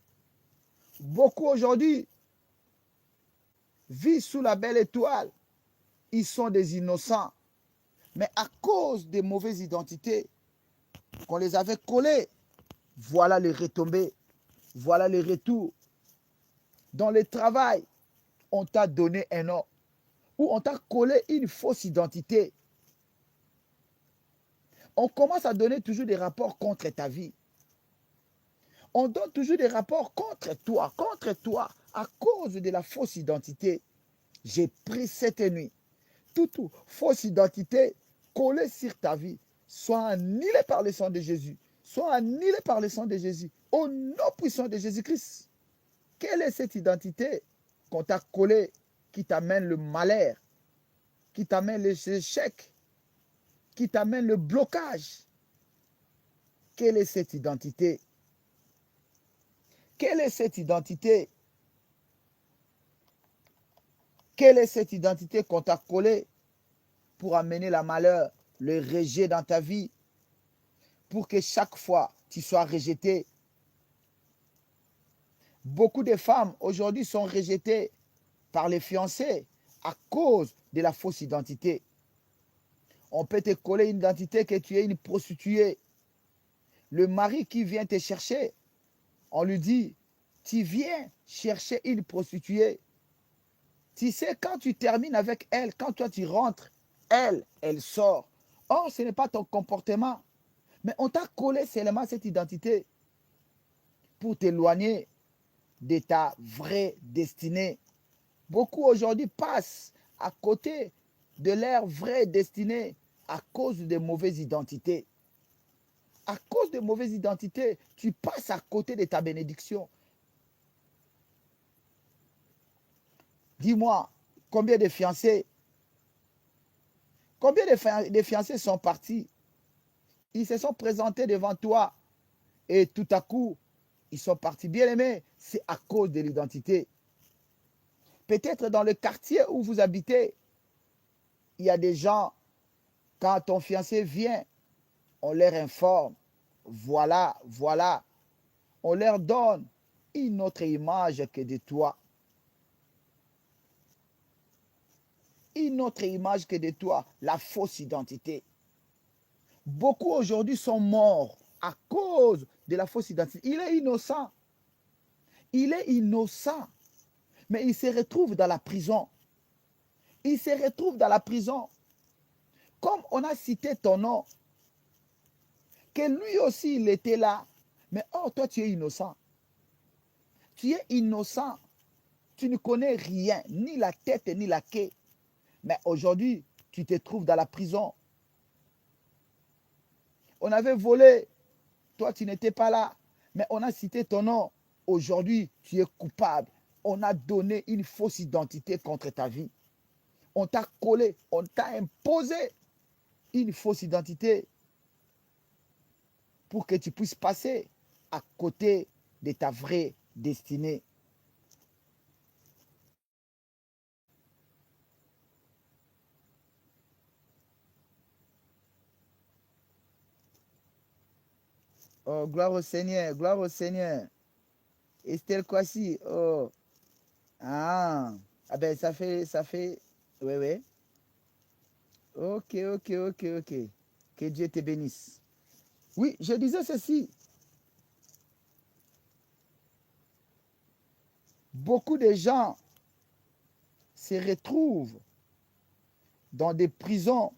Speaker 1: Beaucoup aujourd'hui vivent sous la belle étoile. Ils sont des innocents. Mais à cause des mauvaises identités qu'on les avait collées, voilà les retombées, voilà les retours. Dans le travail, on t'a donné un nom ou on t'a collé une fausse identité. On commence à donner toujours des rapports contre ta vie. On donne toujours des rapports contre toi, à cause de la fausse identité. J'ai pris cette nuit. Toute fausse identité collée sur ta vie, soit annulée par le sang de Jésus. Soit annulée par le sang de Jésus. Au nom puissant de Jésus-Christ. Quelle est cette identité qu'on t'a collée qui t'amène le malheur, qui t'amène les échecs, qui t'amène le blocage. Quelle est cette identité? Quelle est cette identité? Quelle est cette identité qu'on t'a collée pour amener le malheur, le rejet dans ta vie, pour que chaque fois tu sois rejeté? Beaucoup de femmes aujourd'hui sont rejetées par les fiancés à cause de la fausse identité. On peut te coller une identité que tu es une prostituée. Le mari qui vient te chercher, on lui dit, tu viens chercher une prostituée. Tu sais, quand tu termines avec elle, quand toi tu rentres, elle sort. Or, ce n'est pas ton comportement. Mais on t'a collé seulement cette identité pour t'éloigner de ta vraie destinée. Beaucoup aujourd'hui passent à côté de leur vraie destinée à cause de mauvaises identités. À cause de mauvaises identités, tu passes à côté de ta bénédiction. Dis-moi, combien de fiancés sont partis? Ils se sont présentés devant toi et tout à coup, ils sont partis. Bien-aimés, c'est à cause de l'identité. Peut-être dans le quartier où vous habitez, il y a des gens, quand ton fiancé vient, on leur informe. Voilà, voilà. On leur donne une autre image que de toi. Une autre image que de toi, la fausse identité. Beaucoup aujourd'hui sont morts à cause de la fausse identité. Il est innocent. Il est innocent. Mais il se retrouve dans la prison. Il se retrouve dans la prison. Comme on a cité ton nom, que lui aussi il était là. Mais oh, toi tu es innocent. Tu es innocent. Tu ne connais rien, ni la tête ni la queue. Mais aujourd'hui, tu te trouves dans la prison. On avait volé. Toi, tu n'étais pas là. Mais on a cité ton nom. Aujourd'hui, tu es coupable. On a donné une fausse identité contre ta vie. On t'a collé, on t'a imposé une fausse identité pour que tu puisses passer à côté de ta vraie destinée. Oh, gloire au Seigneur, gloire au Seigneur. Estelle Kwasi, oh, ah ben oui, oui. Ok, ok, ok, ok. Que Dieu te bénisse. Oui, je disais ceci. Beaucoup de gens se retrouvent dans des prisons.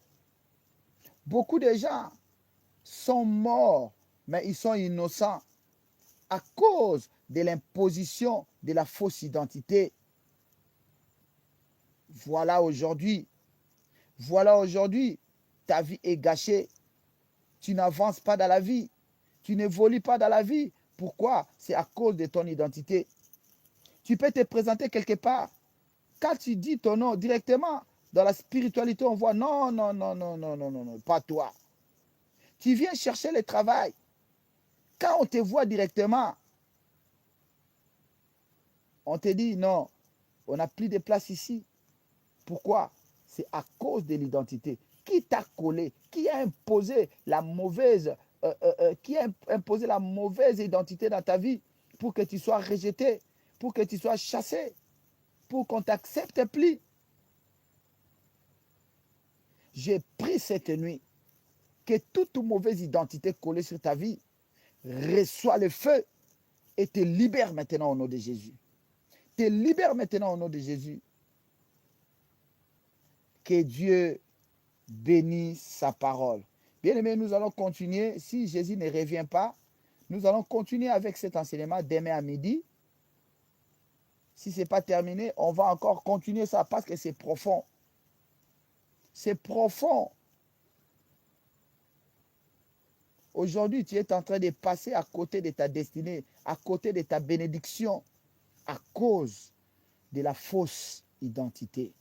Speaker 1: Beaucoup de gens sont morts, mais ils sont innocents à cause de l'imposition de la fausse identité. Voilà aujourd'hui, ta vie est gâchée. Tu n'avances pas dans la vie. Tu n'évolues pas dans la vie. Pourquoi? C'est à cause de ton identité. Tu peux te présenter quelque part. Quand tu dis ton nom directement, dans la spiritualité, on voit non, non, non, non, non, non, non, non, pas toi. Tu viens chercher le travail. Quand on te voit directement, on te dit non, on n'a plus de place ici. Pourquoi? C'est à cause de l'identité. Qui t'a collé? Qui a imposé la mauvaise, identité dans ta vie pour que tu sois rejeté, pour que tu sois chassé, pour qu'on ne t'accepte plus? J'ai pris cette nuit que toute mauvaise identité collée sur ta vie reçoit le feu et te libère maintenant au nom de Jésus. Te libère maintenant au nom de Jésus. Que Dieu bénisse sa parole. Bien-aimés, nous allons continuer. Si Jésus ne revient pas, nous allons continuer avec cet enseignement demain à midi. Si ce n'est pas terminé, on va encore continuer ça parce que c'est profond. C'est profond. Aujourd'hui, tu es en train de passer à côté de ta destinée, à côté de ta bénédiction, à cause de la fausse identité.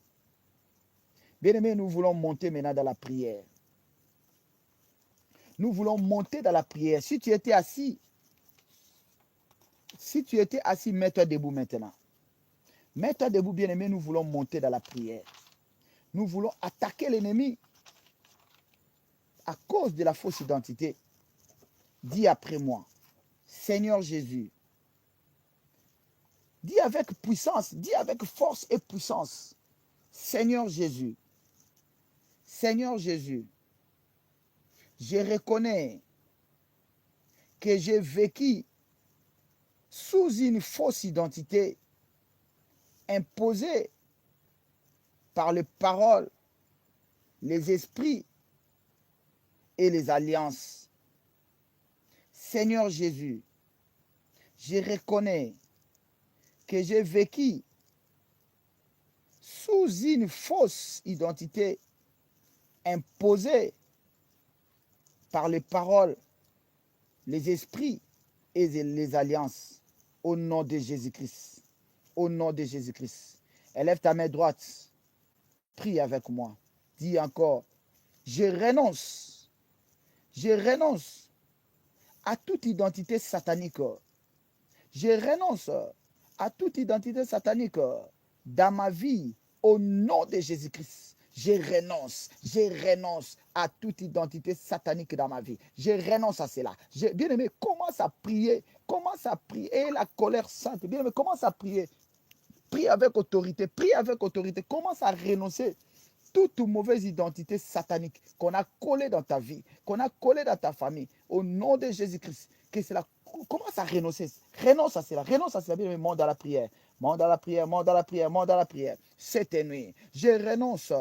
Speaker 1: Bien-aimés, nous voulons monter maintenant dans la prière. Nous voulons monter dans la prière. Si tu étais assis, mets-toi debout maintenant. Mets-toi debout, bien-aimé, nous voulons monter dans la prière. Nous voulons attaquer l'ennemi à cause de la fausse identité. Dis après moi, Seigneur Jésus, dis avec puissance, dis avec force et puissance, Seigneur Jésus, Seigneur Jésus, je reconnais que j'ai vécu sous une fausse identité imposée par les paroles, les esprits et les alliances. Seigneur Jésus, je reconnais que j'ai vécu sous une fausse identité imposée par les paroles, les esprits et les alliances. Au nom de Jésus-Christ. Au nom de Jésus-Christ. Élève ta main droite. Prie avec moi. Dis encore, je renonce à toute identité satanique. Je renonce à toute identité satanique dans ma vie au nom de Jésus-Christ. Je renonce à toute identité satanique dans ma vie. Je renonce à cela. Bien-aimé, commence à prier. Commence à prier la colère sainte. Bien-aimé, commence à prier. Prie avec autorité. Prie avec autorité. Commence à renoncer toute mauvaise identité satanique qu'on a collée dans ta vie, qu'on a collée dans ta famille, au nom de Jésus-Christ, que cela commence à renoncer. Renonce à cela, bien, monte dans la prière. Monte dans la prière, monte dans la prière, monte dans la prière. Cette nuit, je renonce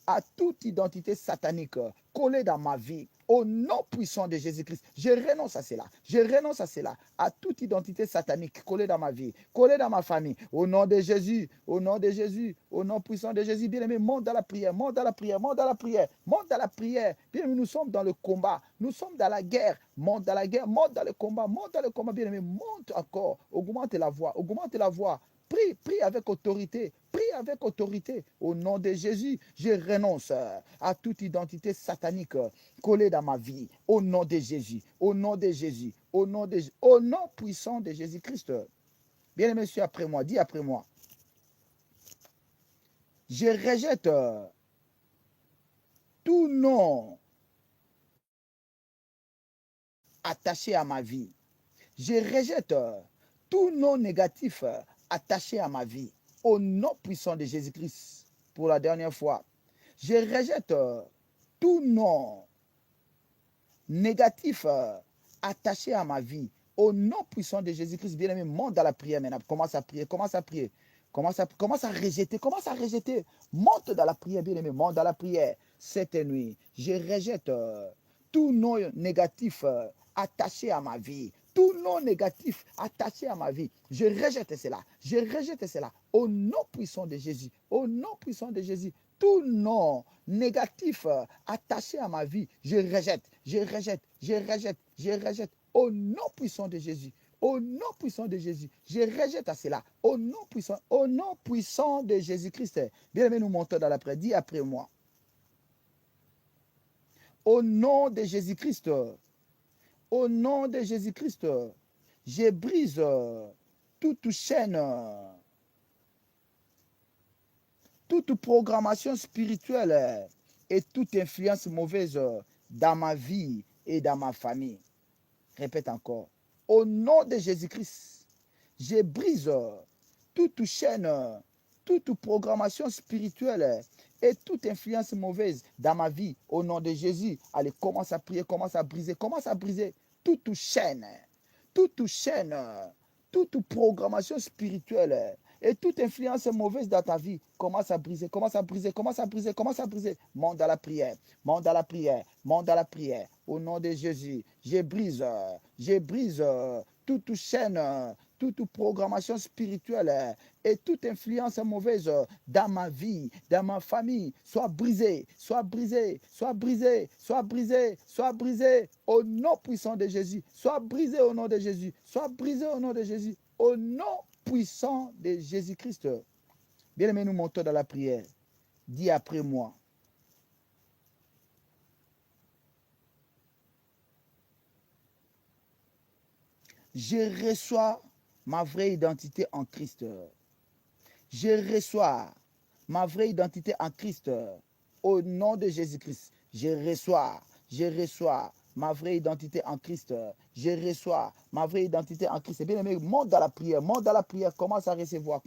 Speaker 1: à toute identité satanique collée dans ma vie, au nom puissant de Jésus-Christ. Je renonce à cela. Je renonce à cela, à toute identité satanique collée dans ma vie, collée dans ma famille, au nom de Jésus, au nom de Jésus, au nom puissant de Jésus. Bien-aimé, monte dans la prière, monte dans la prière, monte dans la prière, monte dans la prière. Bien-aimé, nous sommes dans le combat, nous sommes dans la guerre. Monte dans la guerre, monte dans le combat, bien-aimé, monte encore, augmente la voix, augmente la voix. Prie, prie avec autorité. Prie avec autorité. Au nom de Jésus, je renonce à toute identité satanique collée dans ma vie. Au nom de Jésus. Au nom de Jésus. Au nom puissant de Jésus-Christ. Bien-aimé, suis après moi. Dis après moi. Je rejette tout nom attaché à ma vie. Je rejette tout nom négatif attaché à ma vie. Au nom puissant de Jésus-Christ, pour la dernière fois, je rejette tout nom négatif attaché à ma vie. Au nom puissant de Jésus-Christ, bien-aimé, monte dans la prière maintenant. Commence à prier, commence à prier. Commence à rejeter. Monte dans la prière, bien-aimé, monte dans la prière. Cette nuit, je rejette tout nom négatif attaché à ma vie. Tout nom négatif attaché à ma vie, je rejette cela. Je rejette cela. Au nom puissant de Jésus. Au nom puissant de Jésus. Tout nom négatif attaché à ma vie, je rejette. Je rejette. Je rejette. Je rejette. Au nom puissant de Jésus. Au nom puissant de Jésus, je rejette à cela. Au nom puissant de Jésus-Christ. Bien-aimé, nous montons dans la prière. Dis après moi. Au nom de Jésus-Christ. Au nom de Jésus-Christ, je brise toute chaîne, toute programmation spirituelle et toute influence mauvaise dans ma vie et dans ma famille. Répète encore. Au nom de Jésus-Christ, je brise toute chaîne, toute programmation spirituelle et toute influence mauvaise dans ma vie. Au nom de Jésus, allez, commence à prier, commence à briser toute chaîne, toute programmation spirituelle et toute influence mauvaise dans ta vie. Commence à briser. Monte dans la prière, monte dans la prière, monte dans la prière. Au nom de Jésus, je brise toute chaîne, toute programmation spirituelle et toute influence mauvaise dans ma vie, dans ma famille, soit brisée, au nom puissant de Jésus, soit brisée au nom de Jésus, au nom puissant de Jésus-Christ. Bien-aimé, nous montons dans la prière. Dis après moi. Je reçois ma vraie identité en Christ. Je reçois ma vraie identité en Christ. Au nom de Jésus-Christ, je reçois ma vraie identité en Christ. Je reçois ma vraie identité en Christ. Bien aimé, monte dans la prière, commence à recevoir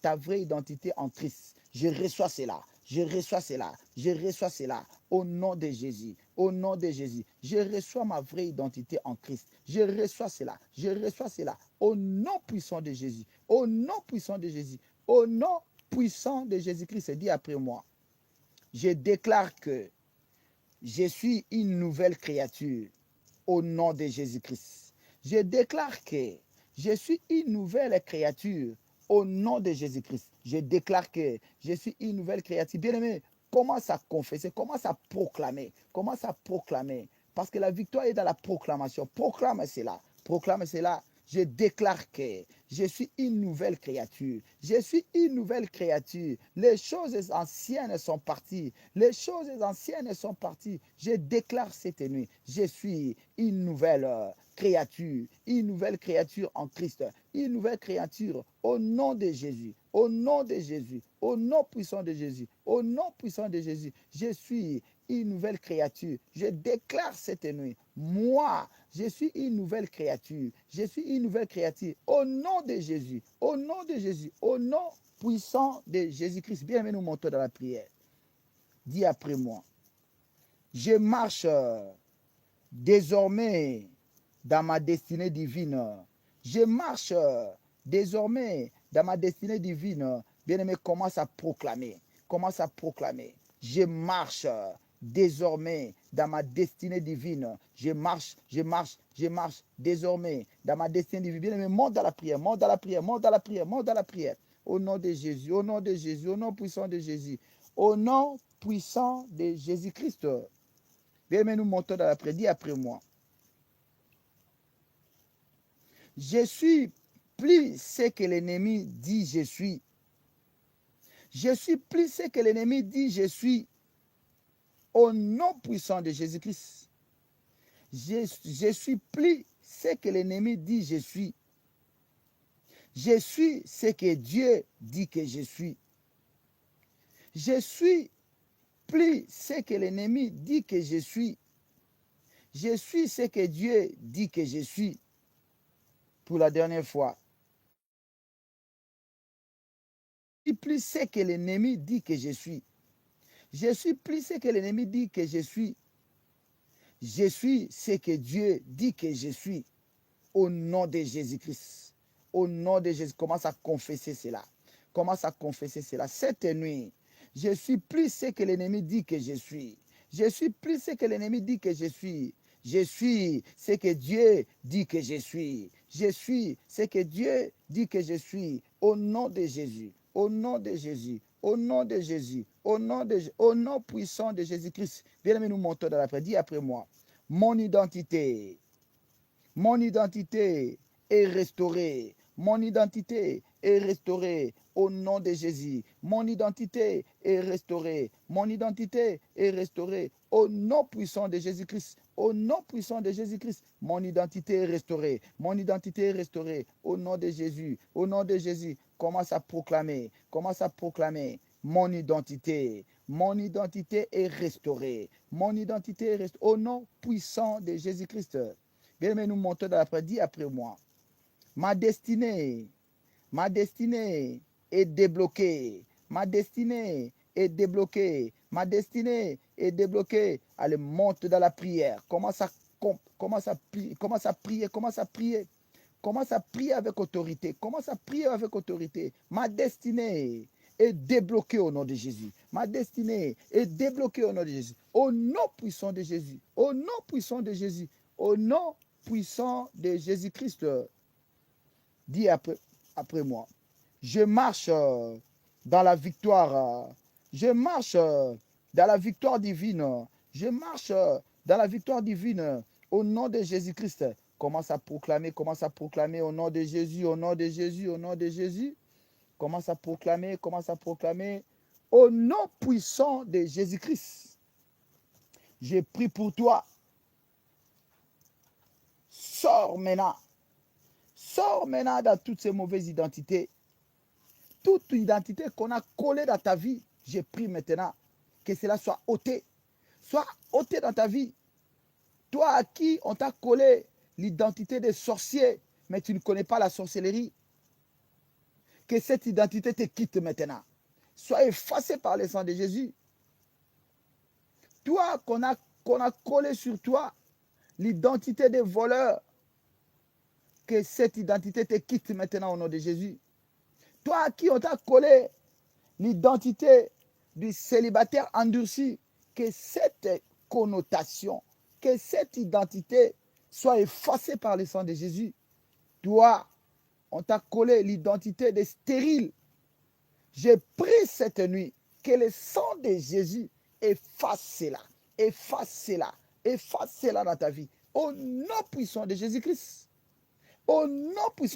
Speaker 1: ta vraie identité en Christ. Je reçois cela, je reçois cela, je reçois cela. Au nom de Jésus, au nom de Jésus, je reçois ma vraie identité en Christ. Je reçois cela, je reçois cela. Au nom puissant de Jésus, au nom puissant de Jésus, au nom puissant de Jésus-Christ, dis après moi. Je déclare que je suis une nouvelle créature au nom de Jésus-Christ. Je déclare que je suis une nouvelle créature au nom de Jésus-Christ. Je déclare que je suis une nouvelle créature. Bien-aimé, commence à confesser, commence à proclamer, parce que la victoire est dans la proclamation. Proclame cela, proclame cela. Je déclare que je suis une nouvelle créature. Je suis une nouvelle créature. Les choses anciennes sont parties. Les choses anciennes sont parties. Je déclare cette nuit, je suis une nouvelle créature en Christ. Une nouvelle créature au nom de Jésus. Au nom de Jésus. Au nom puissant de Jésus. Au nom puissant de Jésus. Je suis une nouvelle créature. Je déclare cette nuit, moi, je suis une nouvelle créature. Je suis une nouvelle créature. Au nom de Jésus. Au nom de Jésus. Au nom puissant de Jésus-Christ. Bienvenue, nous montons dans la prière. Dis après moi. Je marche désormais dans ma destinée divine. Je marche désormais dans ma destinée divine. Bien-aimé, commence à proclamer. Commence à proclamer. Je marche désormais dans ma destinée divine. Je marche désormais dans ma destinée divine. Bien-aimé, monte dans la prière, monte dans la prière, monte dans la prière, monte dans la prière. Au nom de Jésus, au nom de Jésus, au nom puissant de Jésus, au nom puissant de Jésus-Christ. Bien-aimé, nous montons dans la prière. Dis après moi. Je suis plus ce que l'ennemi dit je suis. Je suis plus ce que l'ennemi dit je suis. Au nom puissant de Jésus-Christ. Je suis plus ce que l'ennemi dit je suis. Je suis ce que Dieu dit que je suis. Je suis plus ce que l'ennemi dit que je suis. Je suis ce que Dieu dit que je suis. Pour la dernière fois. Je suis plus ce que l'ennemi dit que je suis. Je suis plus ce que l'ennemi dit que je suis. Je suis ce que Dieu dit que je suis. Au nom de Jésus-Christ. Au nom de Jésus. Commence à confesser cela. Commence à confesser cela. Cette nuit, je suis plus ce que l'ennemi dit que je suis. Je suis plus ce que l'ennemi dit que je suis. Je suis ce que Dieu dit que je suis. Je suis ce que Dieu dit que je suis. Au nom de Jésus. Au nom de Jésus. Au nom de Jésus. Au nom puissant de Jésus-Christ. Bien-aimé, nous montons dans la prière. Dis après moi. Mon identité est restaurée. Mon identité est restaurée au nom de Jésus. Mon identité est restaurée. Mon identité est restaurée au nom puissant de Jésus-Christ. Au nom puissant de Jésus-Christ, mon identité est restaurée. Mon identité est restaurée au nom de Jésus. Au nom de Jésus, commence à proclamer. Commence à proclamer mon identité. Mon identité est restaurée. Mon identité est restaurée au nom puissant de Jésus-Christ. Bien, mais nous montons dans la prière. Dis après moi. Ma destinée est débloquée. Ma destinée est débloquée. Ma destinée est débloquée. Allez, monte dans la prière. Commence à prier. Commence à prier. Commence à prier avec autorité. Commence à prier avec autorité. Ma destinée est débloquée au nom de Jésus. Ma destinée est débloquée au nom de Jésus. Au nom puissant de Jésus. Au nom puissant de Jésus. Au nom puissant de Jésus-Christ. Dis après moi. Je marche dans la victoire. Je marche dans la victoire divine. Je marche dans la victoire divine. Au nom de Jésus-Christ. Commence à proclamer au nom de Jésus, au nom de Jésus, au nom de Jésus. Commence à proclamer, commence à proclamer. Au nom puissant de Jésus-Christ, j'ai pris pour toi. Sors maintenant. Sors maintenant dans toutes ces mauvaises identités. Toute identité qu'on a collée dans ta vie, j'ai pris maintenant que cela soit ôté. Soit ôté dans ta vie. Toi à qui on t'a collé l'identité des sorciers, mais tu ne connais pas la sorcellerie. Que cette identité te quitte maintenant. Sois effacé par le sang de Jésus. Toi qu'on a collé sur toi l'identité des voleurs, que cette identité te quitte maintenant au nom de Jésus. Toi à qui on t'a collé l'identité du célibataire endurci, que cette connotation, que cette identité soit effacée par le sang de Jésus. Toi, on t'a collé l'identité des stériles. J'ai pris cette nuit que le sang de Jésus efface-la, efface-la, efface-la dans ta vie. Au nom puissant de Jésus-Christ. Au nom puissant de